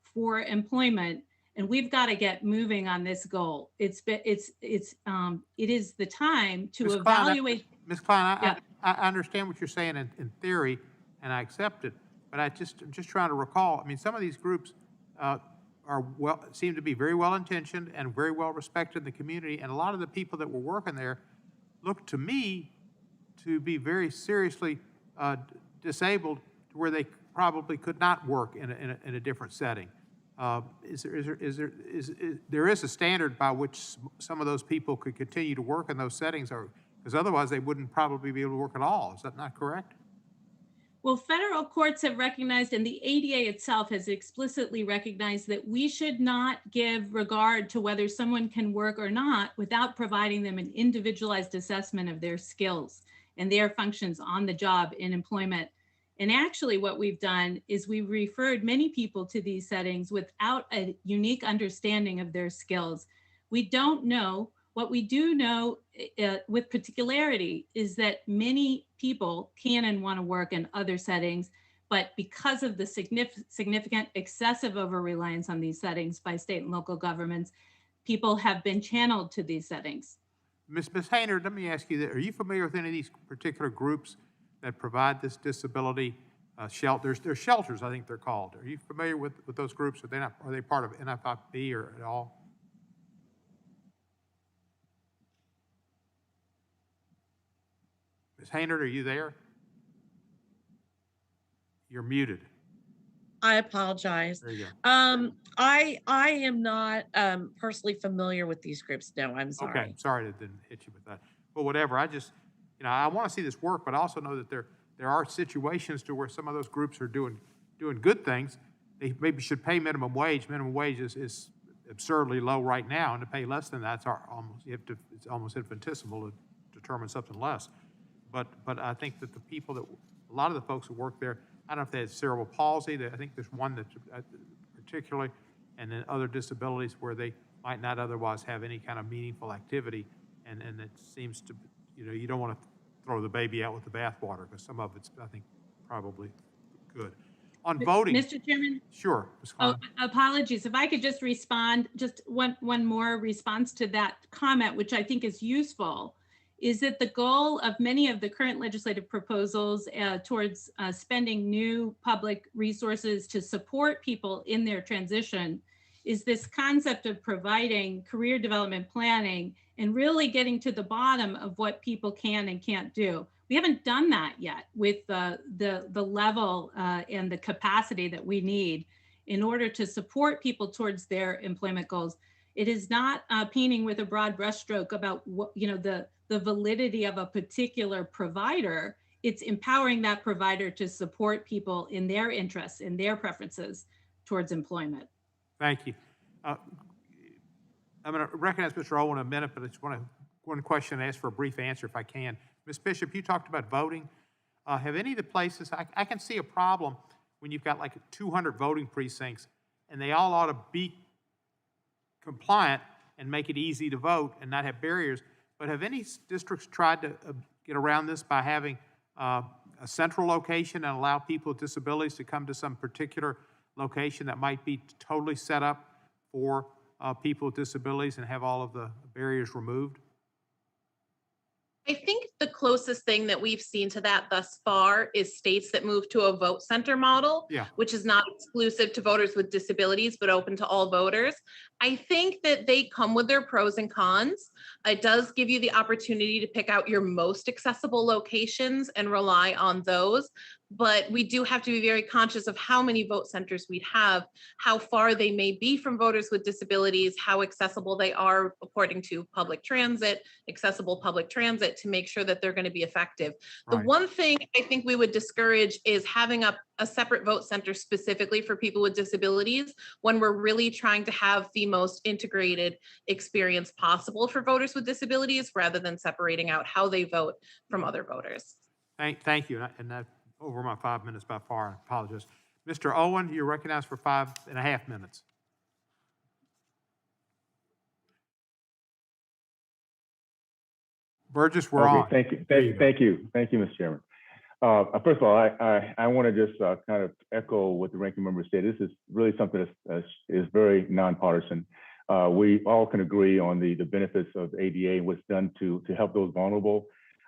for employment. And we've got to get moving on this goal. It is the time to evaluate. Ms. Klein, Yeah. I understand what you're saying in theory, and I accept it, but I'm just trying to recall, I mean, some of these groups seem to be very well intentioned and very well respected in the community, and a lot of the people that were working there look to me to be very seriously disabled, to where they probably could not work in a different setting. There is a standard by which some of those people could continue to work in those settings, because otherwise they wouldn't probably be able to work at all. Is that not correct? Well, federal courts have recognized, and the ADA itself has explicitly recognized, that we should not give regard to whether someone can work or not without providing them an individualized assessment of their skills and their functions on the job in employment. And actually what we've done is we've referred many people to these settings without a unique understanding of their skills. We don't know. What we do know with particularity is that many people can and want to work in other settings, but because of the significant excessive over-reliance on these settings by state and local governments, people have been channeled to these settings. Ms. Harned, let me ask you that. Are you familiar with any of these particular groups that provide this disability shelters. There's shelters, I think they're called. Are you familiar with those groups? Are they part of NFIB or at all? Ms. Haynard, are you there? You're muted. I apologize. There you go. I am not personally familiar with these groups. No, I'm sorry. Okay, sorry that didn't hit you with that. But whatever, I just, I want to see this work, but I also know that there are situations to where some of those groups are doing good things. They maybe should pay minimum wage. Minimum wage is absurdly low right now, and to pay less than that's it's almost infinitesimal to determine something less. But I think that a lot of the folks who work there, I don't know if they have cerebral palsy. I think there's one that's particularly, and then other disabilities where they might not otherwise have any kind of meaningful activity. And it seems to, you don't want to throw the baby out with the bathwater, because some of it's, I think, probably good. On voting. Mr. Chairman? Sure. Ms. Oh, Klein. apologies. If I could just respond, just one more response to that comment, which I think is useful, is that the goal of many of the current legislative proposals towards spending new public resources to support people in their transition is this concept of providing career development planning and really getting to the bottom of what people can and can't do. We haven't done that yet with the level and the capacity that we need in order to support people towards their employment goals. It is not painting with a broad brushstroke about what, the validity of a particular provider. It's empowering that provider to support people in their interests, in their preferences towards employment. Thank you. I'm going to recognize Mr. Owen in a minute, but I just want one question and ask for a brief answer if I can. Ms. Bishop, you talked about voting. Have any of the places, I can see a problem when you've got like 200 voting precincts, and they all ought to be compliant and make it easy to vote and not have barriers. But have any districts tried to get around this by having a central location and allow people with disabilities to come to some particular location that might be totally set up for people with disabilities and have all of the barriers removed? I think the closest thing that we've seen to that thus far is states that move to a vote center model, which is not exclusive to voters with disabilities, but open to all voters. I think that they come with their pros and cons. It does give you the opportunity to pick out your most accessible locations and rely on those. But we do have to be very conscious of how many vote centers we have, how far they may be from voters with disabilities, how accessible they are according to accessible public transit, to make sure that they're going to be effective. The one thing I think we would discourage is having a separate vote center specifically for people with disabilities when we're really trying to have the most integrated experience possible for voters with disabilities, rather than separating out how they vote from other voters. Thank you. And that over my 5 minutes by far. I apologize. Mr. Owen, you're recognized for 5.5 minutes. Burgess, we're on. Thank you. Thank you, Mr. Chairman. First of all, I want to just kind of echo what the ranking member said. This is really something that is very nonpartisan. We all can agree on the benefits of ADA and what's done to help those vulnerable.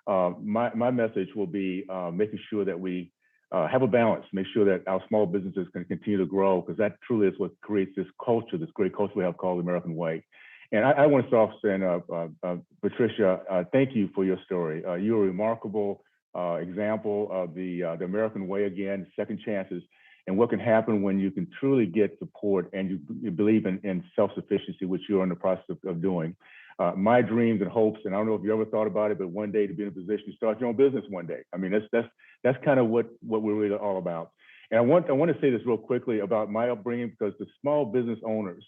My message will be making sure that we have a balance, make sure that our small businesses can continue to grow, because that truly is what creates this culture, this great culture we have called the American Way. And I want to start off saying, Patricia, thank you for your story. You're a remarkable example of the American Way, again, second chances, and what can happen when you can truly get support and you believe in self-sufficiency, which you're in the process of doing. My dreams and hopes, and I don't know if you ever thought about it, but one day to be in a position to start your own business one day. I mean, that's kind of what we're really all about. And I want to say this real quickly about my upbringing, because the small business owners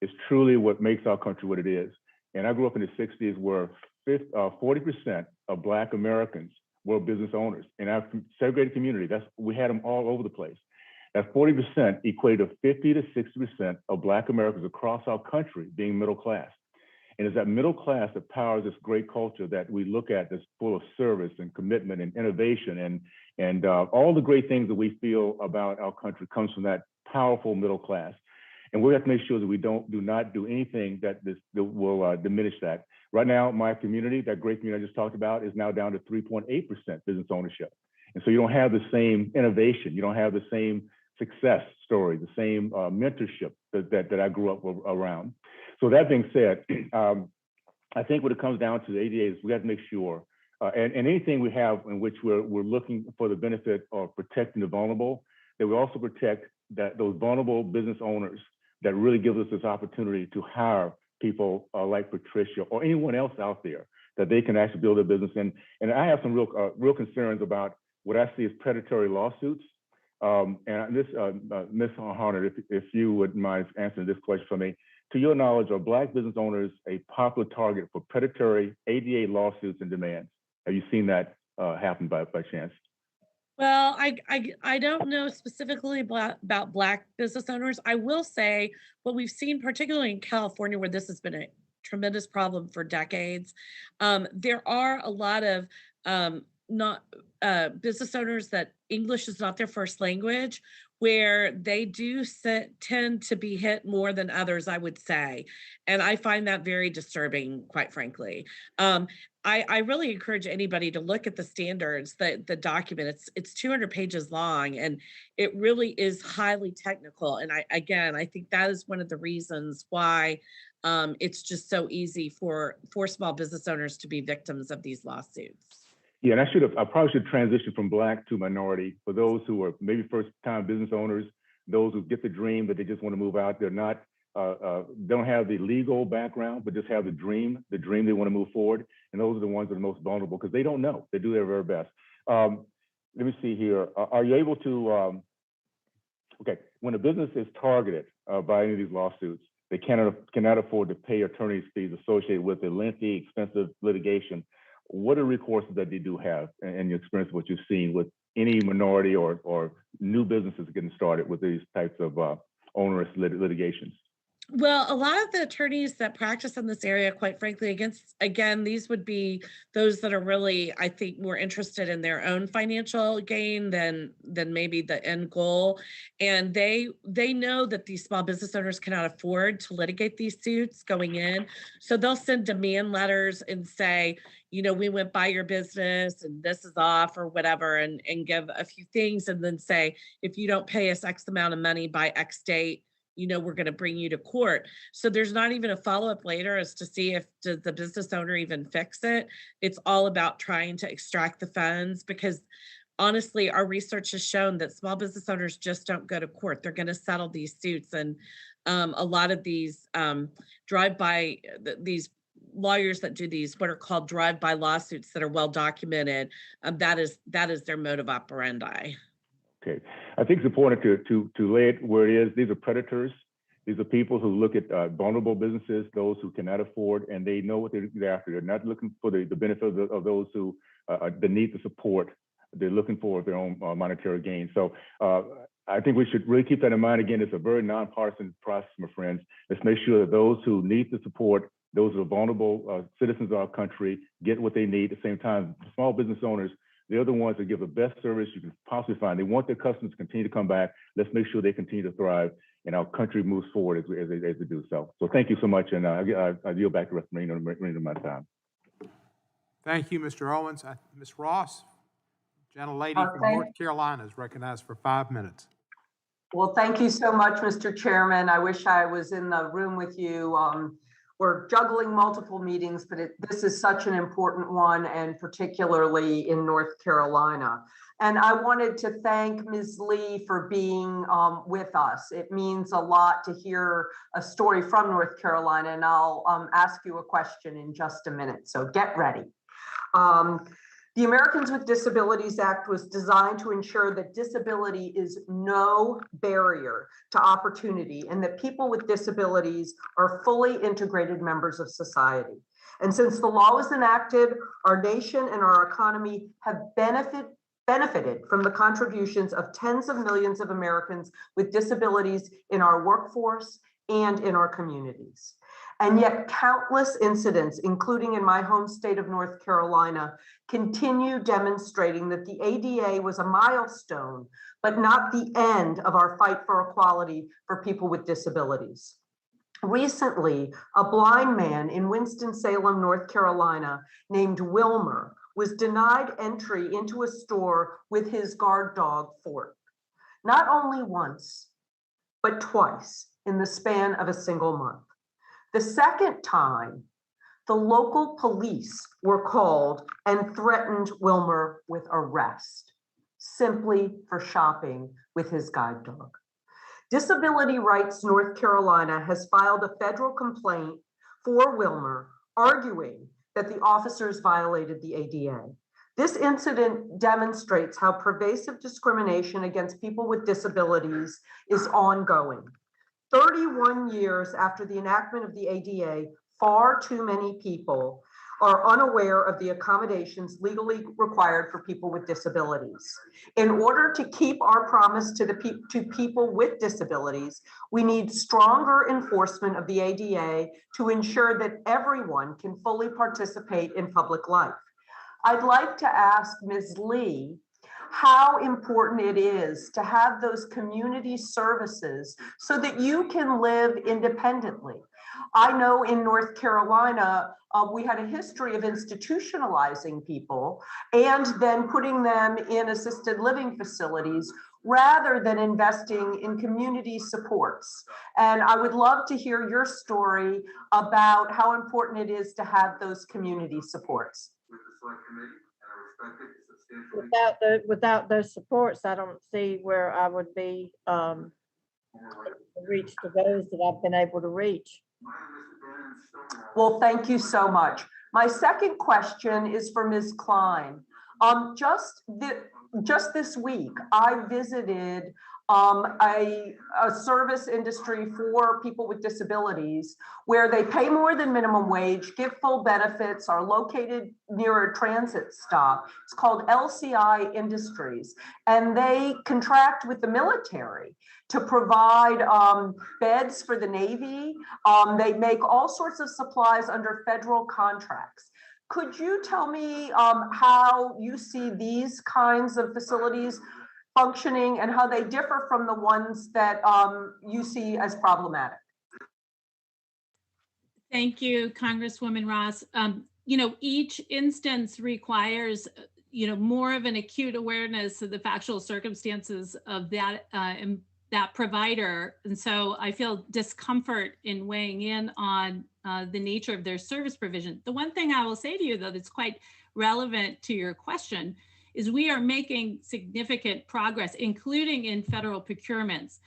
is truly what makes our country what it is. And I grew up in the 60s where 40% of Black Americans were business owners in our segregated community. We had them all over the place. That 40% equated to 50 to 60% of Black Americans across our country being middle class. And it's that middle class that powers this great culture that we look at that's full of service and commitment and innovation, and all the great things that we feel about our country comes from that powerful middle class. And we have to make sure that we do not do anything that will diminish that. Right now, my community, that great community I just talked about, is now down to 3.8% business ownership. And so you don't have the same innovation, you don't have the same success story, the same mentorship that I grew up around. So that being said, I think when it comes down to the ADA is we have to make sure, and anything we have in which we're looking for the benefit of protecting the vulnerable, that we also protect those vulnerable business owners that really gives us this opportunity to hire people like Patricia or anyone else out there that they can actually build a business in. And I have some real concerns about what I see as predatory lawsuits. And this, Ms. Harned, if you wouldn't mind answering this question for me, to your knowledge, are Black business owners a popular target for predatory ADA lawsuits and demands? Have you seen that happen by chance? Well, I don't know specifically about Black business owners. I will say what we've seen, particularly in California, where this has been a tremendous problem for decades, there are a lot of not business owners that English is not their first language, where they do tend to be hit more than others, I would say. And I find that very disturbing, quite frankly. I really encourage anybody to look at the standards, the document. It's 200 pages long, and it really is highly technical. And I think that is one of the reasons why it's just so easy for small business owners to be victims of these lawsuits. Yeah, and I probably should transition from Black to minority. For those who are maybe first-time business owners, those who get the dream, but they just want to move out, they're not, don't have the legal background, but just have the dream they want to move forward. And those are the ones that are most vulnerable because they don't know. They do their very best. Let me see here. Are you able to, okay, when a business is targeted by any of these lawsuits, they cannot afford to pay attorney's fees associated with the lengthy, expensive litigation. What are recourses that they do have in your experience, what you've seen with any minority or new businesses getting started with these types of onerous litigations? Well, a lot of the attorneys that practice in this area, quite frankly, again, these would be those that are really, I think, more interested in their own financial gain than maybe the end goal. And they know that these small business owners cannot afford to litigate these suits going in. So they'll send demand letters and say, you know, we went by your business and this is off or whatever, and give a few things and then say, if you don't pay us X amount of money by X date, you know, we're going to bring you to court. So there's not even a follow-up later as to see if the business owner even fix it. It's all about trying to extract the funds because honestly, our research has shown that small business owners just don't go to court. They're going to settle these suits. And a lot of these drive-by, these lawyers that do these, what are called drive-by lawsuits that are well documented, that is their modus operandi. Okay, I think it's important to lay it where it is. These are predators. These are people who look at vulnerable businesses, those who cannot afford, and they know what they're after. They're not looking for the benefit of those who need the support. They're looking for their own monetary gain. So I think we should really keep that in mind. Again, it's a very nonpartisan process, my friends. Let's make sure that those who need the support, those who are vulnerable citizens of our country, get what they need. At the same time, small business owners, they're the ones that give the best service you can possibly find. They want their customers to continue to come back. Let's make sure they continue to thrive and our country moves forward as they do so. So thank you so much, and I yield back the rest of my time. Thank you, Mr. Owens. Ms. Ross, gentlelady from North Carolina is recognized for 5 minutes. Well, thank you so much, Mr. Chairman. I wish I was in the room with you. We're juggling multiple meetings, but this is such an important one, and particularly in North Carolina. And I wanted to thank Ms. Lee for being with us. It means a lot to hear a story from North Carolina, and I'll ask you a question in just a minute, so get ready. The Americans with Disabilities Act was designed to ensure that disability is no barrier to opportunity and that people with disabilities are fully integrated members of society. And since the law was enacted, our nation and our economy have benefited from the contributions of tens of millions of Americans with disabilities in our workforce and in our communities. And yet countless incidents, including in my home state of North Carolina, continue demonstrating that the ADA was a milestone, but not the end of our fight for equality for people with disabilities. Recently, a blind man in Winston-Salem, North Carolina, named Wilmer, was denied entry into a store with his guard dog, Fort. Not only once, but twice in the span of a single month. The second time, the local police were called and threatened Wilmer with arrest, simply for shopping with his guide dog. Disability Rights North Carolina has filed a federal complaint for Wilmer, arguing that the officers violated the ADA. This incident demonstrates how pervasive discrimination against people with disabilities is ongoing. 31 years after the enactment of the ADA, far too many people are unaware of the accommodations legally required for people with disabilities. In order to keep our promise to people with disabilities, we need stronger enforcement of the ADA to ensure that everyone can fully participate in public life. I'd like to ask Ms. Lee how important it is to have those community services so that you can live independently. I know in North Carolina, we had a history of institutionalizing people and then putting them in assisted living facilities rather than investing in community supports. And I would love to hear your story about how important it is to have those community supports. Without those supports, I don't see where I would be reach the goals that I've been able to reach. Well, thank you so much. My second question is for Ms. Klein. Just this week, I visited a service industry for people with disabilities where they pay more than minimum wage, give full benefits, are located near a transit stop. It's called LCI Industries, and they contract with the military to provide beds for the Navy. They make all sorts of supplies under federal contracts. Could you tell me how you see these kinds of facilities functioning and how they differ from the ones that you see as problematic? Thank you, Congresswoman Ross. Each instance requires, more of an acute awareness of the factual circumstances of that provider. And so I feel discomfort in weighing in on the nature of their service provision. The one thing I will say to you, though, that's quite relevant to your question is we are making significant progress, including in federal procurements.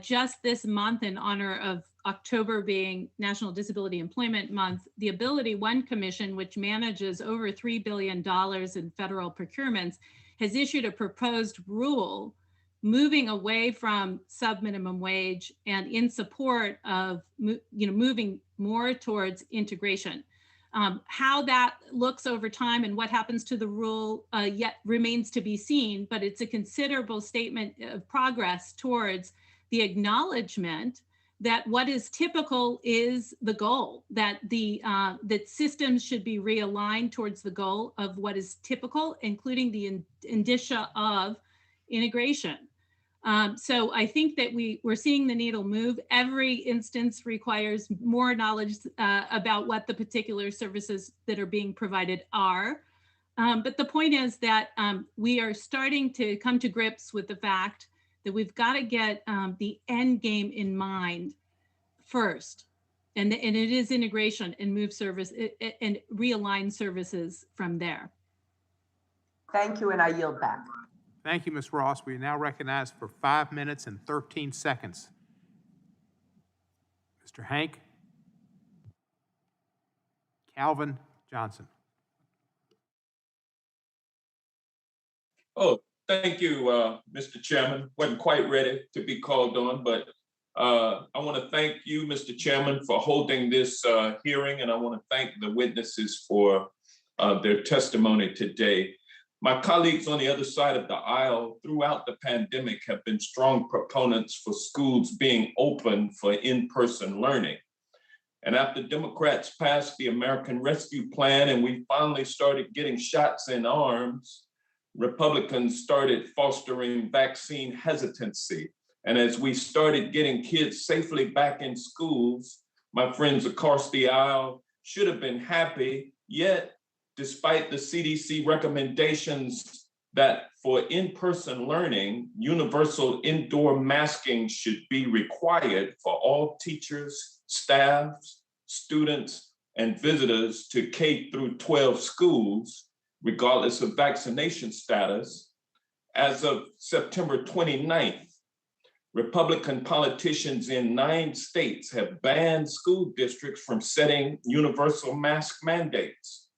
Just this month, in honor of October being National Disability Employment Month, the Ability One Commission, which manages over $3 billion in federal procurements, has issued a proposed rule moving away from sub-minimum wage and in support of moving more towards integration. How that looks over time and what happens to the rule yet remains to be seen, but it's a considerable statement of progress towards the acknowledgement that what is typical is the goal, that that systems should be realigned towards the goal of what is typical, including the indicia of integration. So I think that we're seeing the needle move. Every instance requires more knowledge about what the particular services that are being provided are. But the point is that we are starting to come to grips with the fact that we've got to get the end game in mind first. And it is integration and move service and realign services from there. Thank you, and I yield back. Thank you, Ms. Ross. We now recognize for 5 minutes and 13 seconds. Mr. Hank Calvin Johnson. Oh, thank you, Mr. Chairman. Wasn't quite ready to be called on, but I want to thank you, Mr. Chairman, for holding this hearing, and I want to thank the witnesses for their testimony today. My colleagues on the other side of the aisle throughout the pandemic have been strong proponents for schools being open for in-person learning. And after Democrats passed the American Rescue Plan and we finally started getting shots in arms, Republicans started fostering vaccine hesitancy. And as we started getting kids safely back in schools, my friends across the aisle should have been happy, yet despite the CDC recommendations that for in-person learning, universal indoor masking should be required for all teachers, staff, students, and visitors to K through 12 schools, regardless of vaccination status. As of September 29th, Republican politicians in 9 states have banned school districts from setting universal mask mandates.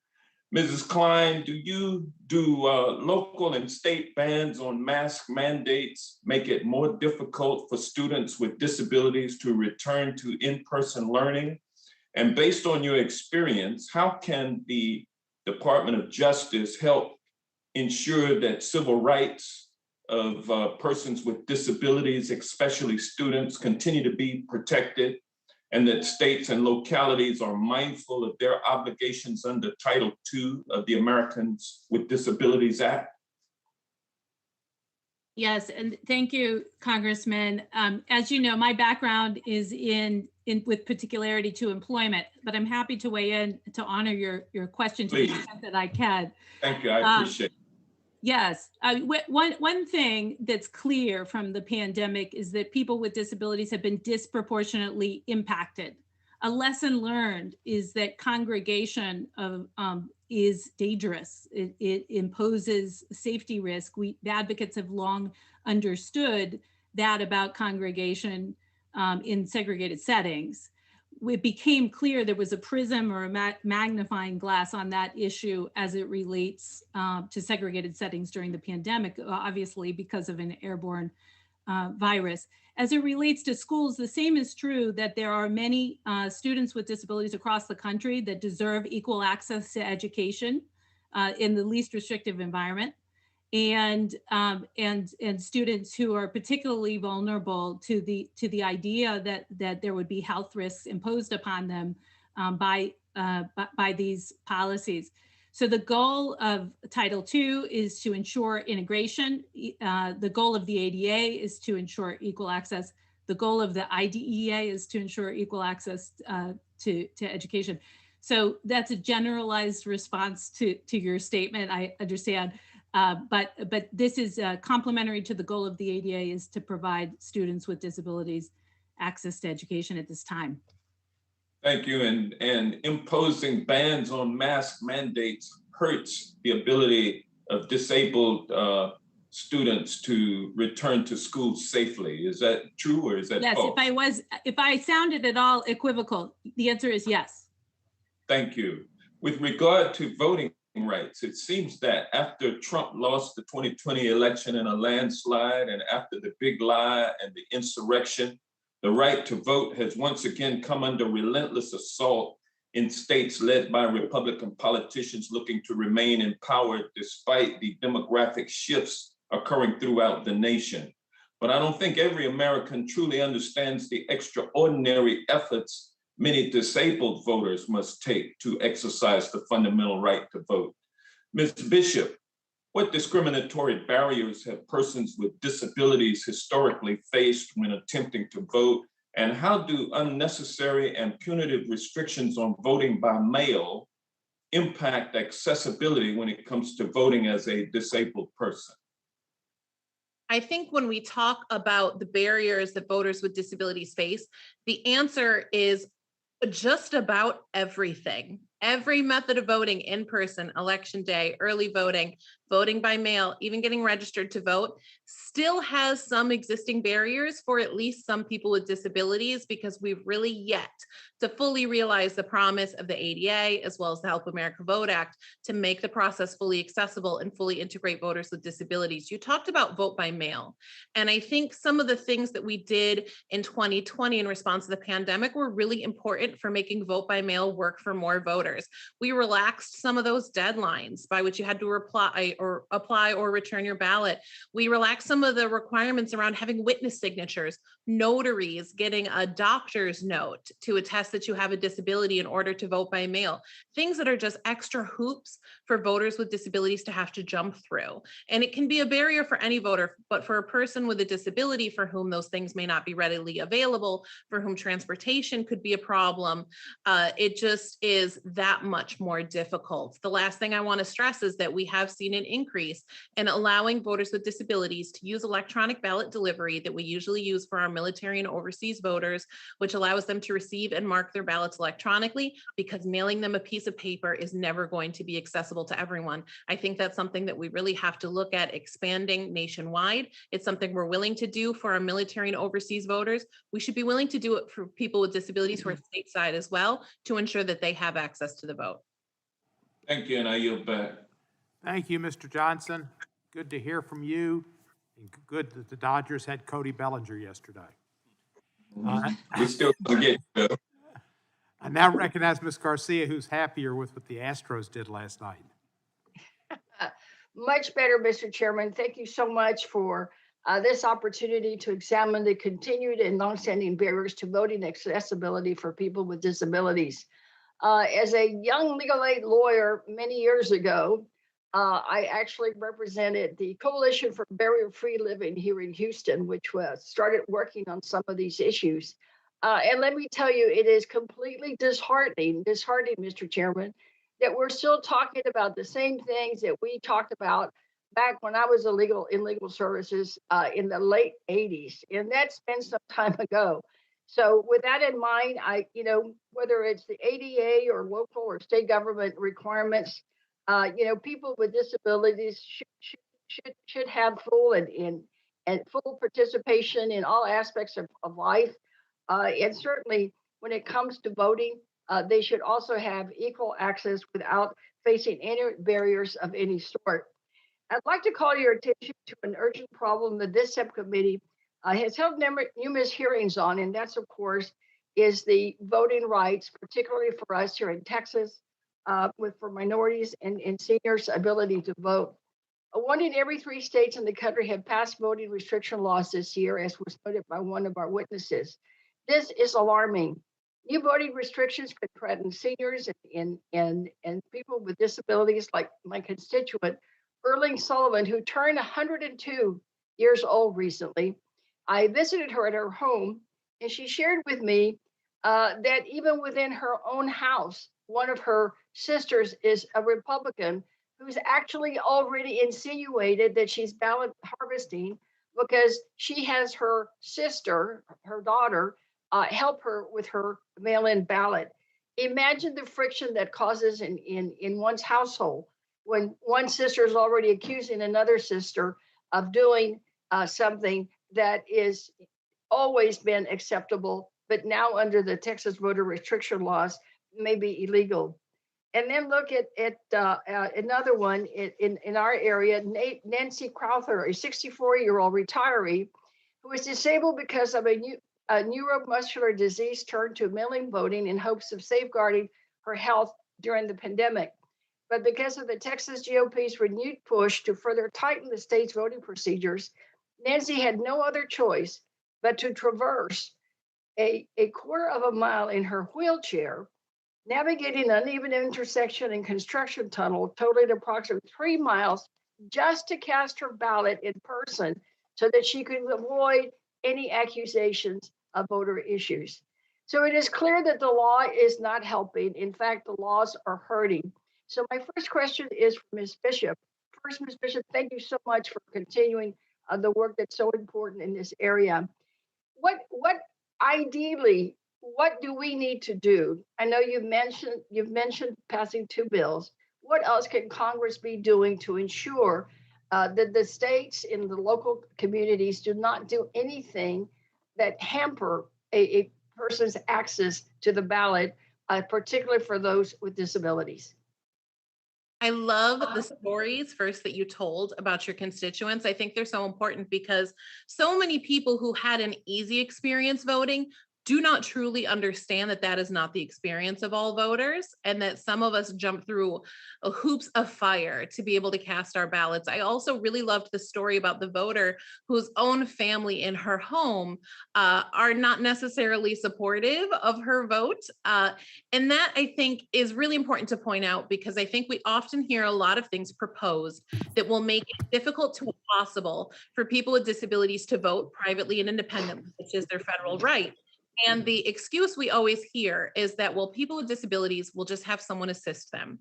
Mrs. Klein, do local and state bans on mask mandates make it more difficult for students with disabilities to return to in-person learning? And based on your experience, how can the Department of Justice help ensure that civil rights of persons with disabilities, especially students, continue to be protected, and that states and localities are mindful of their obligations under Title II of the Americans with Disabilities Act? Yes, and thank you, Congressman. As you know, my background is in with particularity to employment, but I'm happy to weigh in to honor your question to the extent that I can. Thank you, I appreciate it. Yes, one thing that's clear from the pandemic is that people with disabilities have been disproportionately impacted. A lesson learned is that congregation is dangerous. It imposes safety risk. The advocates have long understood that about congregation in segregated settings. It became clear there was a prism or a magnifying glass on that issue as it relates to segregated settings during the pandemic, obviously because of an airborne virus. As it relates to schools, the same is true that there are many students with disabilities across the country that deserve equal access to education in the least restrictive environment. And students who are particularly vulnerable to the idea that there would be health risks imposed upon them by these policies. So the goal of Title II is to ensure integration. The goal of the ADA is to ensure equal access. The goal of the IDEA is to ensure equal access to education. So that's a generalized response to your statement, I understand. But this is complementary to the goal of the ADA is to provide students with disabilities access to education at this time. Thank you. And imposing bans on mask mandates hurts the ability of disabled students to return to school safely. Is that true or is that false? Yes, if I sounded at all equivocal, the answer is yes. Thank you. With regard to voting rights, it seems that after Trump lost the 2020 election in a landslide and after the big lie and the insurrection, the right to vote has once again come under relentless assault in states led by Republican politicians looking to remain in power despite the demographic shifts occurring throughout the nation. But I don't think every American truly understands the extraordinary efforts many disabled voters must take to exercise the fundamental right to vote. Ms. Bishop, what discriminatory barriers have persons with disabilities historically faced when attempting to vote? And how do unnecessary and punitive restrictions on voting by mail impact accessibility when it comes to voting as a disabled person? I think when we talk about the barriers that voters with disabilities face, the answer is just about everything. Every method of voting, in person, election day, early voting, voting by mail, even getting registered to vote, still has some existing barriers for at least some people with disabilities, because we've really yet to fully realize the promise of the ADA, as well as the Help America Vote Act, to make the process fully accessible and fully integrate voters with disabilities. You talked about vote by mail. And I think some of the things that we did in 2020 in response to the pandemic were really important for making vote by mail work for more voters. We relaxed some of those deadlines by which you had to apply or return your ballot. We relax some of the requirements around having witness signatures, notaries, getting a doctor's note to attest that you have a disability in order to vote by mail, things that are just extra hoops for voters with disabilities to have to jump through. And it can be a barrier for any voter, but for a person with a disability for whom those things may not be readily available, for whom transportation could be a problem, it just is that much more difficult. The last thing I want to stress is that we have seen an increase in allowing voters with disabilities to use electronic ballot delivery that we usually use for our military and overseas voters, which allows them to receive and mark their ballots electronically, because mailing them a piece of paper is never going to be accessible to everyone. I think that's something that we really have to look at expanding nationwide. It's something we're willing to do for our military and overseas voters. We should be willing to do it for people with disabilities who are stateside as well, to ensure that they have access to the vote. Thank you, and I yield back. Thank you, Mr. Johnson. Good to hear from you. And good that the Dodgers had Cody Bellinger yesterday. We still gonna get you, though. I now recognize Ms. Garcia, who's happier with what the Astros did last night. Much better, Mr. Chairman. Thank you so much for this opportunity to examine the continued and longstanding barriers to voting accessibility for people with disabilities. As a young legal aid lawyer many years ago, I actually represented the Coalition for Barrier-Free Living here in Houston, which started working on some of these issues. And let me tell you, it is completely disheartening, Mr. Chairman, that we're still talking about the same things that we talked about back when I was in legal services in the late 80s. And that's been some time ago. So with that in mind, whether it's the ADA or local or state government requirements, people with disabilities should have full and full participation in all aspects of life. And certainly when it comes to voting, they should also have equal access without facing any barriers of any sort. I'd like to call your attention to an urgent problem that this subcommittee has held numerous hearings on, and that's, of course, is the voting rights, particularly for us here in Texas, for minorities and seniors' ability to vote. One in every 3 states in the country have passed voting restriction laws this year, as was noted by one of our witnesses. This is alarming. New voting restrictions could threaten seniors and people with disabilities, like my constituent, Erling Sullivan, who turned 102 years old recently. I visited her at her home, and she shared with me that even within her own house, one of her sisters is a Republican who's actually already insinuated that she's ballot harvesting because she has her sister, her daughter, help her with her mail-in ballot. Imagine the friction that causes in one's household when one sister is already accusing another sister of doing something that is always been acceptable, but now under the Texas voter restriction laws may be illegal. And then look at another one in our area, Nancy Crowther, a 64-year-old retiree who is disabled because of a neuromuscular disease, turned to mail-in voting in hopes of safeguarding her health during the pandemic. But because of the Texas GOP's renewed push to further tighten the state's voting procedures, Nancy had no other choice but to traverse a quarter of a mile in her wheelchair, navigating an uneven intersection and construction tunnel totaling approximately 3 miles just to cast her ballot in person so that she could avoid any accusations of voter issues. So it is clear that the law is not helping. In fact, the laws are hurting. So my first question is for Ms. Bishop. First, Ms. Bishop, thank you so much for continuing the work that's so important in this area. What ideally, what do we need to do? I know you've mentioned passing 2 bills. What else can Congress be doing to ensure that the states and the local communities do not do anything that hamper a person's access to the ballot, particularly for those with disabilities? I love the stories first that you told about your constituents. I think they're so important because so many people who had an easy experience voting do not truly understand that that is not the experience of all voters, and that some of us jump through hoops of fire to be able to cast our ballots. I also really loved the story about the voter whose own family in her home are not necessarily supportive of her vote. And that, I think, is really important to point out, because I think we often hear a lot of things proposed that will make it difficult to impossible for people with disabilities to vote privately and independently, which is their federal right. And the excuse we always hear is that, well, people with disabilities will just have someone assist them.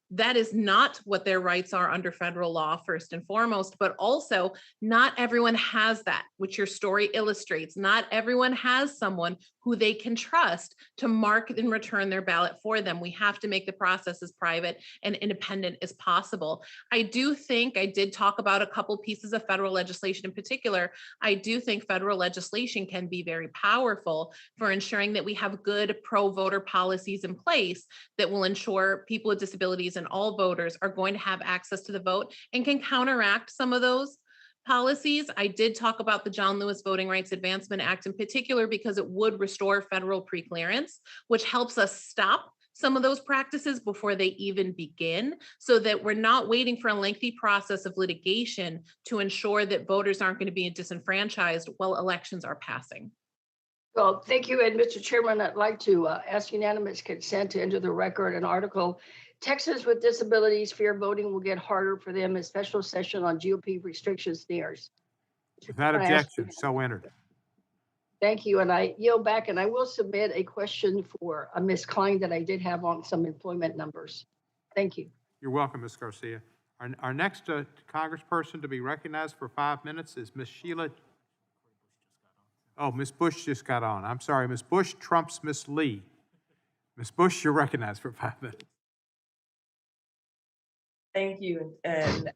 That is not what their rights are under federal law, first and foremost, but also not everyone has that, which your story illustrates. Not everyone has someone who they can trust to mark and return their ballot for them. We have to make the process as private and independent as possible. I did talk about a couple pieces of federal legislation in particular. I do think federal legislation can be very powerful for ensuring that we have good pro-voter policies in place that will ensure people with disabilities and all voters are going to have access to the vote and can counteract some of those policies. I did talk about the John Lewis Voting Rights Advancement Act in particular, because it would restore federal preclearance, which helps us stop some of those practices before they even begin, so that we're not waiting for a lengthy process of litigation to ensure that voters aren't going to be disenfranchised while elections are passing. Well, thank you. And Mr. Chairman, I'd like to ask unanimous consent to enter the record an article, Texans with Disabilities Fear Voting Will Get Harder for Them, a special session on GOP restrictions nears. Without objection, so entered. Thank you. And I yield back, and I will submit a question for Ms. Klein that I did have on some employment numbers. Thank you. You're welcome, Ms. Garcia. Our next congressperson to be recognized for 5 minutes is Ms. Sheila. Oh, Ms. Bush just got on. I'm sorry, Ms. Bush trumps Ms. Lee. Ms. Bush, you're recognized for 5 minutes. Thank you, and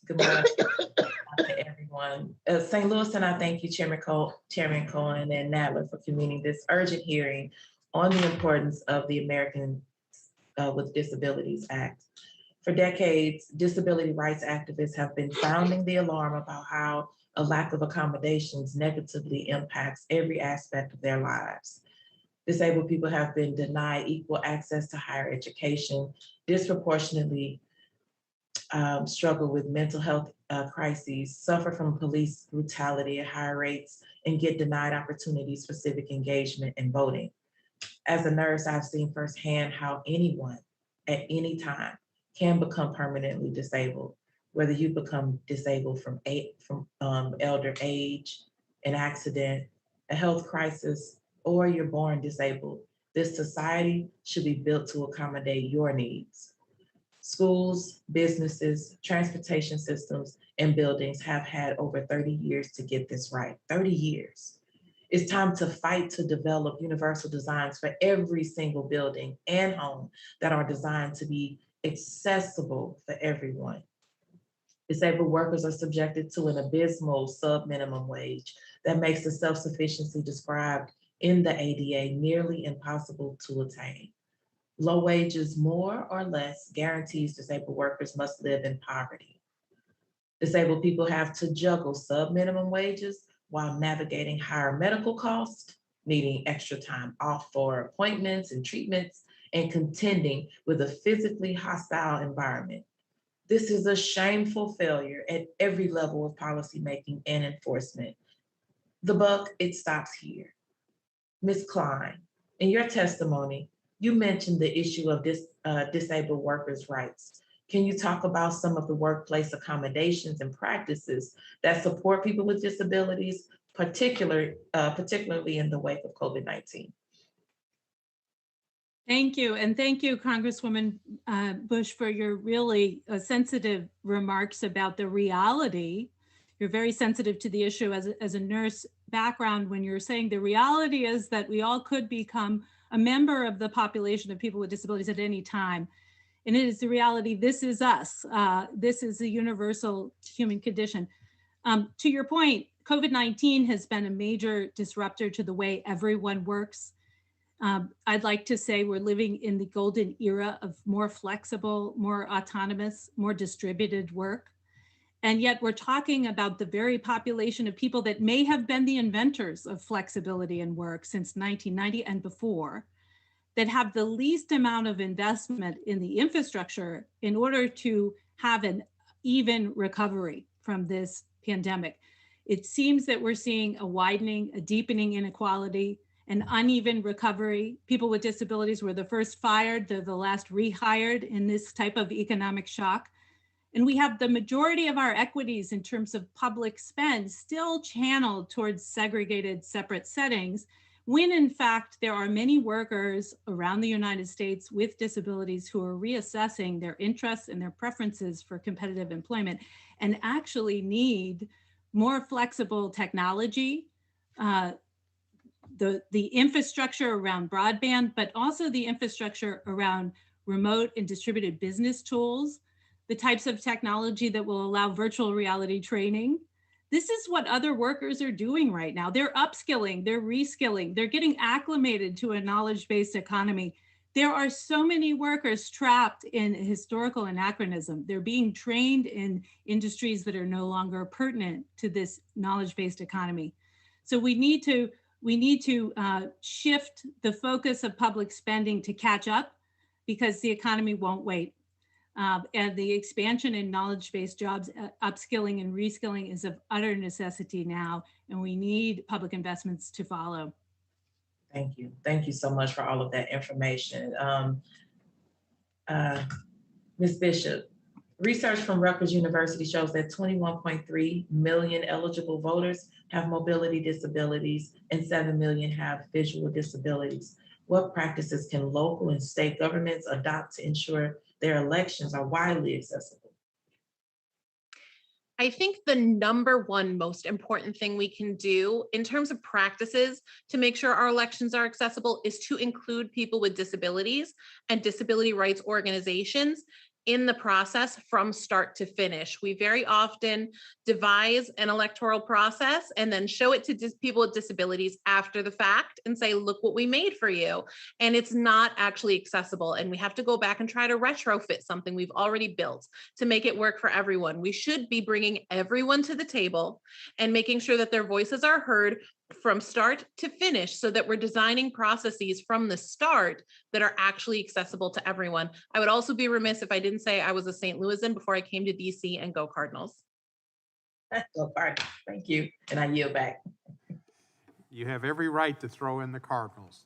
good morning to everyone. St. Louis, and I thank you, Chairman Cohen and Nadler, for convening this urgent hearing on the importance of the Americans with Disabilities Act. For decades, disability rights activists have been sounding the alarm about how a lack of accommodations negatively impacts every aspect of their lives. Disabled people have been denied equal access to higher education, disproportionately struggle with mental health crises, suffer from police brutality at higher rates, and get denied opportunities for civic engagement and voting. As a nurse, I've seen firsthand how anyone at any time can become permanently disabled, whether you become disabled from elder age, an accident, a health crisis, or you're born disabled. This society should be built to accommodate your needs. Schools, businesses, transportation systems, and buildings have had over 30 years to get this right. 30 years. It's time to fight to develop universal designs for every single building and home that are designed to be accessible for everyone. Disabled workers are subjected to an abysmal sub-minimum wage that makes the self-sufficiency described in the ADA nearly impossible to attain. Low wages, more or less, guarantees disabled workers must live in poverty. Disabled people have to juggle sub-minimum wages while navigating higher medical costs, needing extra time off for appointments and treatments, and contending with a physically hostile environment. This is a shameful failure at every level of policymaking and enforcement. The buck, it stops here. Ms. Klein, in your testimony, you mentioned the issue of disabled workers' rights. Can you talk about some of the workplace accommodations and practices that support people with disabilities, particularly in the wake of COVID-19? Thank you. And thank you, Congresswoman Bush, for your really sensitive remarks about the reality. You're very sensitive to the issue as a nurse background when you're saying the reality is that we all could become a member of the population of people with disabilities at any time. And it is the reality, this is us. This is a universal human condition. To your point, COVID-19 has been a major disruptor to the way everyone works. I'd like to say we're living in the golden era of more flexible, more autonomous, more distributed work. And yet we're talking about the very population of people that may have been the inventors of flexibility in work since 1990 and before, that have the least amount of investment in the infrastructure in order to have an even recovery from this pandemic. It seems that we're seeing a widening, a deepening inequality, an uneven recovery. People with disabilities were the first fired, they're the last rehired in this type of economic shock. And we have the majority of our equities in terms of public spend still channeled towards segregated, separate settings, when in fact there are many workers around the United States with disabilities who are reassessing their interests and their preferences for competitive employment and actually need more flexible technology, the infrastructure around broadband, but also the infrastructure around remote and distributed business tools, the types of technology that will allow virtual reality training. This is what other workers are doing right now. They're upskilling, they're reskilling, they're getting acclimated to a knowledge-based economy. There are so many workers trapped in historical anachronism. They're being trained in industries that are no longer pertinent to this knowledge-based economy. So we need to shift the focus of public spending to catch up, because the economy won't wait. And the expansion in knowledge-based jobs, upskilling and reskilling is of utter necessity now, and we need public investments to follow. Thank you. Thank you so much for all of that information. Ms. Bishop, research from Rutgers University shows that 21.3 million eligible voters have mobility disabilities and 7 million have visual disabilities. What practices can local and state governments adopt to ensure their elections are widely accessible? I think the number one most important thing we can do in terms of practices to make sure our elections are accessible is to include people with disabilities and disability rights organizations in the process from start to finish. We very often devise an electoral process and then show it to people with disabilities after the fact and say, look what we made for you. And it's not actually accessible. And we have to go back and try to retrofit something we've already built to make it work for everyone. We should be bringing everyone to the table and making sure that their voices are heard from start to finish, so that we're designing processes from the start that are actually accessible to everyone. I would also be remiss if I didn't say I was a St. Louisan before I came to DC, and go Cardinals. Go Cardinals. Thank you. And I yield back. You have every right to throw in the Cardinals.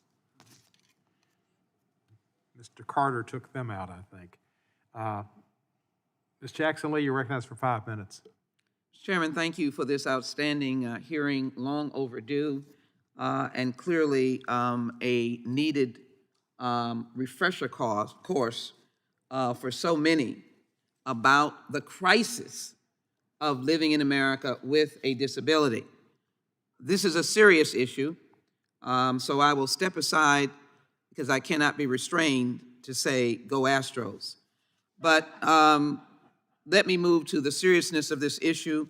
Mr. Carter took them out, I think. Ms. Jackson Lee, you're recognized for 5 minutes. Chairman, thank you for this outstanding hearing, long overdue, and clearly a needed refresher course for so many about the crisis of living in America with a disability. This is a serious issue, so I will step aside because I cannot be restrained to say, go Astros. But let me move to the seriousness of this issue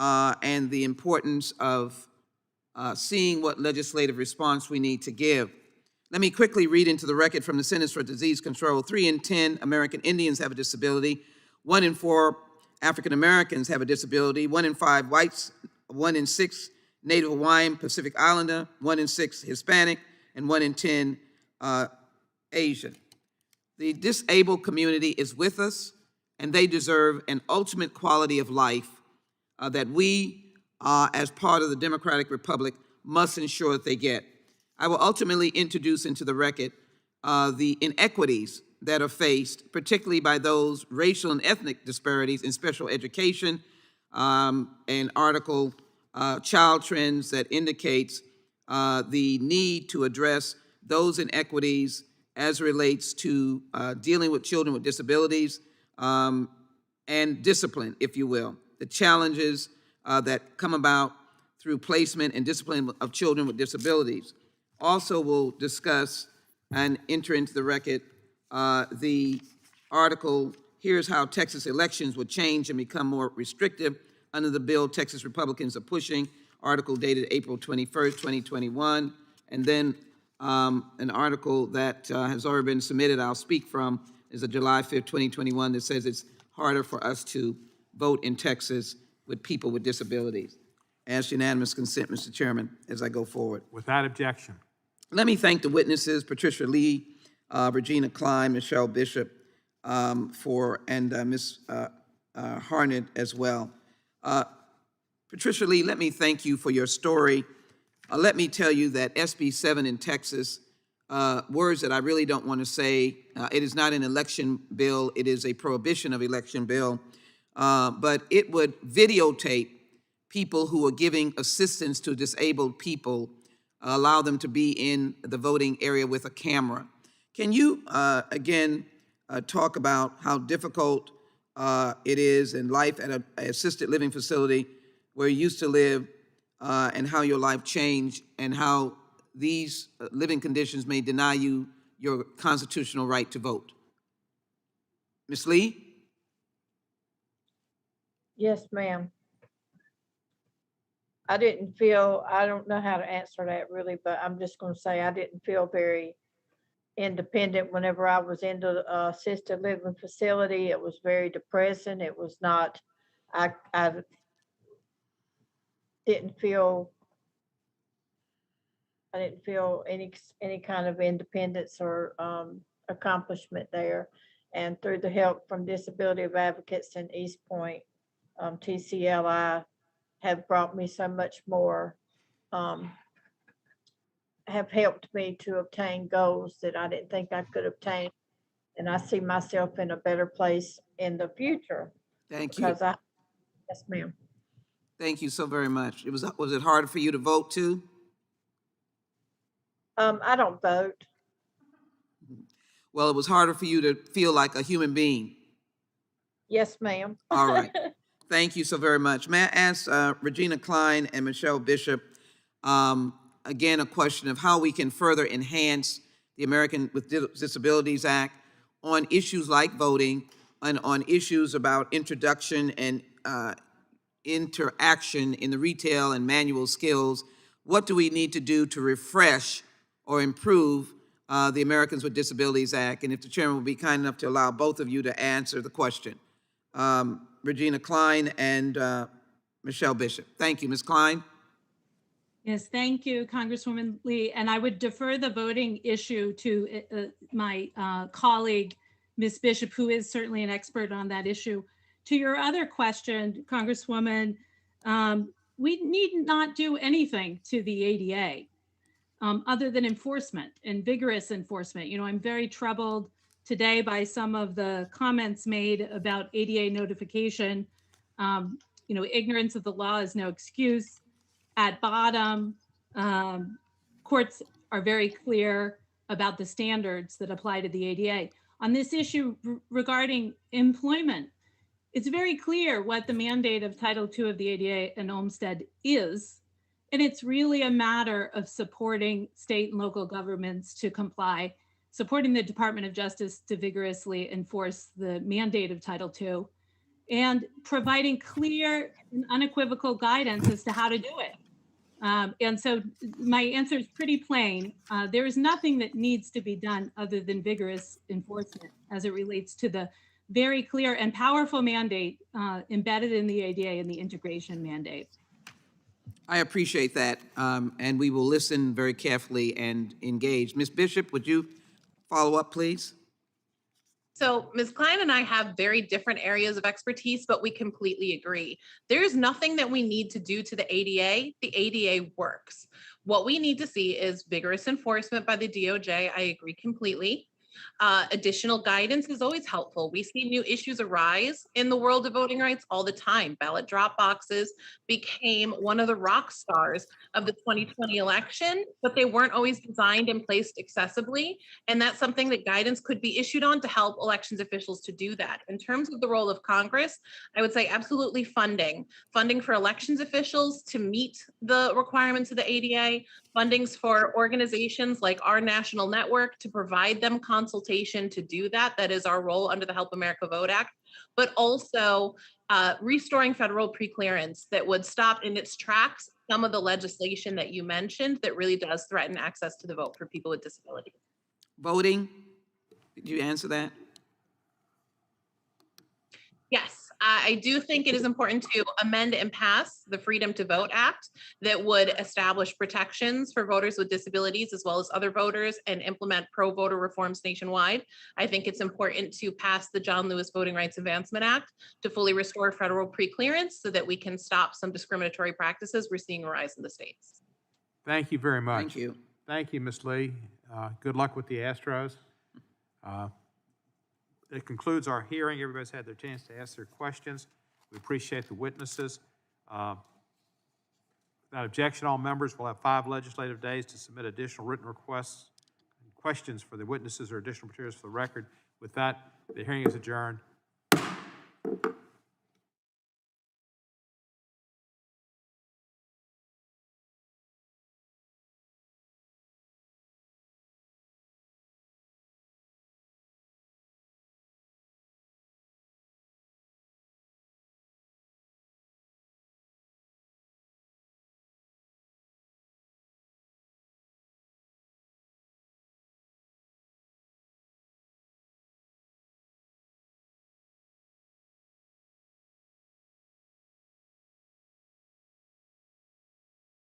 and the importance of seeing what legislative response we need to give. Let me quickly read into the record from the Centers for Disease Control. 3 in 10 American Indians have a disability. 1 in 4 African Americans have a disability. 1 in 5 whites, 1 in 6 Native Hawaiian Pacific Islander, 1 in 6 Hispanic, and 1 in 10 Asian. The disabled community is with us, and they deserve an ultimate quality of life that we, as part of the Democratic Republic, must ensure that they get. I will ultimately introduce into the record the inequities that are faced, particularly by those racial and ethnic disparities in special education, an article, Child Trends, that indicates the need to address those inequities as relates to dealing with children with disabilities and discipline, if you will. The challenges that come about through placement and discipline of children with disabilities. Also will discuss and enter into the record the article, Here's How Texas Elections Would Change and Become More Restrictive Under the Bill Texas Republicans Are Pushing, article dated April 21st, 2021. And then an article that has already been submitted, I'll speak from, is a July 5th, 2021, that says it's harder for us to vote in Texas with people with disabilities. Ask unanimous consent, Mr. Chairman, as I go forward. Without objection. Let me thank the witnesses, Patricia Lee, Regina Klein, Michelle Bishop, and Ms. Harned as well. Patricia Lee, let me thank you for your story. Let me tell you that SB 7 in Texas, words that I really don't want to say, it is not an election bill, it is a prohibition of election bill, but it would videotape people who are giving assistance to disabled people, allow them to be in the voting area with a camera. Can you, again, talk about how difficult it is in life at an assisted living facility where you used to live, and how your life changed, and how these living conditions may deny you your constitutional right to vote? Ms. Lee? Yes, ma'am. I don't know how to answer that really, but I'm just gonna say I didn't feel very independent whenever I was in the assisted living facility. It was very depressing. It was not, I didn't feel, any kind of independence or accomplishment there. And through the help from Disability Advocates in East Point, TCLI have brought me so much more, have helped me to obtain goals that I didn't think I could obtain. And I see myself in a better place in the future. Thank you. Because yes, ma'am. Thank you so very much. Was it hard for you to vote too? I don't vote. Well, it was harder for you to feel like a human being. Yes, ma'am. All right. Thank you so very much. May I ask Regina Klein and Michelle Bishop, again, a question of how we can further enhance the American with Disabilities Act on issues like voting and on issues about introduction and interaction in the retail and manual skills. What do we need to do to refresh or improve the Americans with Disabilities Act? And if the chairman will be kind enough to allow both of you to answer the question. Regina Klein and Michelle Bishop. Thank you. Ms. Klein? Yes, thank you, Congresswoman Lee. And I would defer the voting issue to my colleague, Ms. Bishop, who is certainly an expert on that issue. To your other question, Congresswoman, we need not do anything to the ADA other than enforcement and vigorous enforcement. You know, I'm very troubled today by some of the comments made about ADA notification. You know, ignorance of the law is no excuse. At bottom, courts are very clear about the standards that apply to the ADA. On this issue regarding employment, it's very clear what the mandate of Title II of the ADA and Olmstead is. And it's really a matter of supporting state and local governments to comply, supporting the Department of Justice to vigorously enforce the mandate of Title II, and providing clear and unequivocal guidance as to how to do it. And so my answer is pretty plain. There is nothing that needs to be done other than vigorous enforcement as it relates to the very clear and powerful mandate embedded in the ADA and the integration mandate. I appreciate that, and we will listen very carefully and engage. Ms. Bishop, would you follow up, please? So Ms. Klein and I have very different areas of expertise, but we completely agree. There's nothing that we need to do to the ADA. The ADA works. What we need to see is vigorous enforcement by the DOJ. I agree completely. Additional guidance is always helpful. We see new issues arise in the world of voting rights all the time. Ballot drop boxes became one of the rock stars of the 2020 election, but they weren't always designed and placed accessibly. And that's something that guidance could be issued on to help elections officials to do that. In terms of the role of Congress, I would say absolutely funding for elections officials to meet the requirements of the ADA, fundings for organizations like our national network to provide them consultation to do that. That is our role under the Help America Vote Act, but also restoring federal preclearance that would stop in its tracks some of the legislation that you mentioned that really does threaten access to the vote for people with disabilities. Voting, did you answer that? Yes, I do think it is important to amend and pass the Freedom to Vote Act that would establish protections for voters with disabilities as well as other voters and implement pro-voter reforms nationwide. I think it's important to pass the John Lewis Voting Rights Advancement Act to fully restore federal pre-clearance so that we can stop some discriminatory practices we're seeing arise in the states. Thank you very much. Thank you. Thank you, Ms. Lee. Good luck with the Astros. It concludes our hearing. Everybody's had their chance to ask their questions. We appreciate the witnesses. Without objection, all members will have 5 legislative days to submit additional written requests and questions for the witnesses or additional materials for the record. With that, the hearing is adjourned.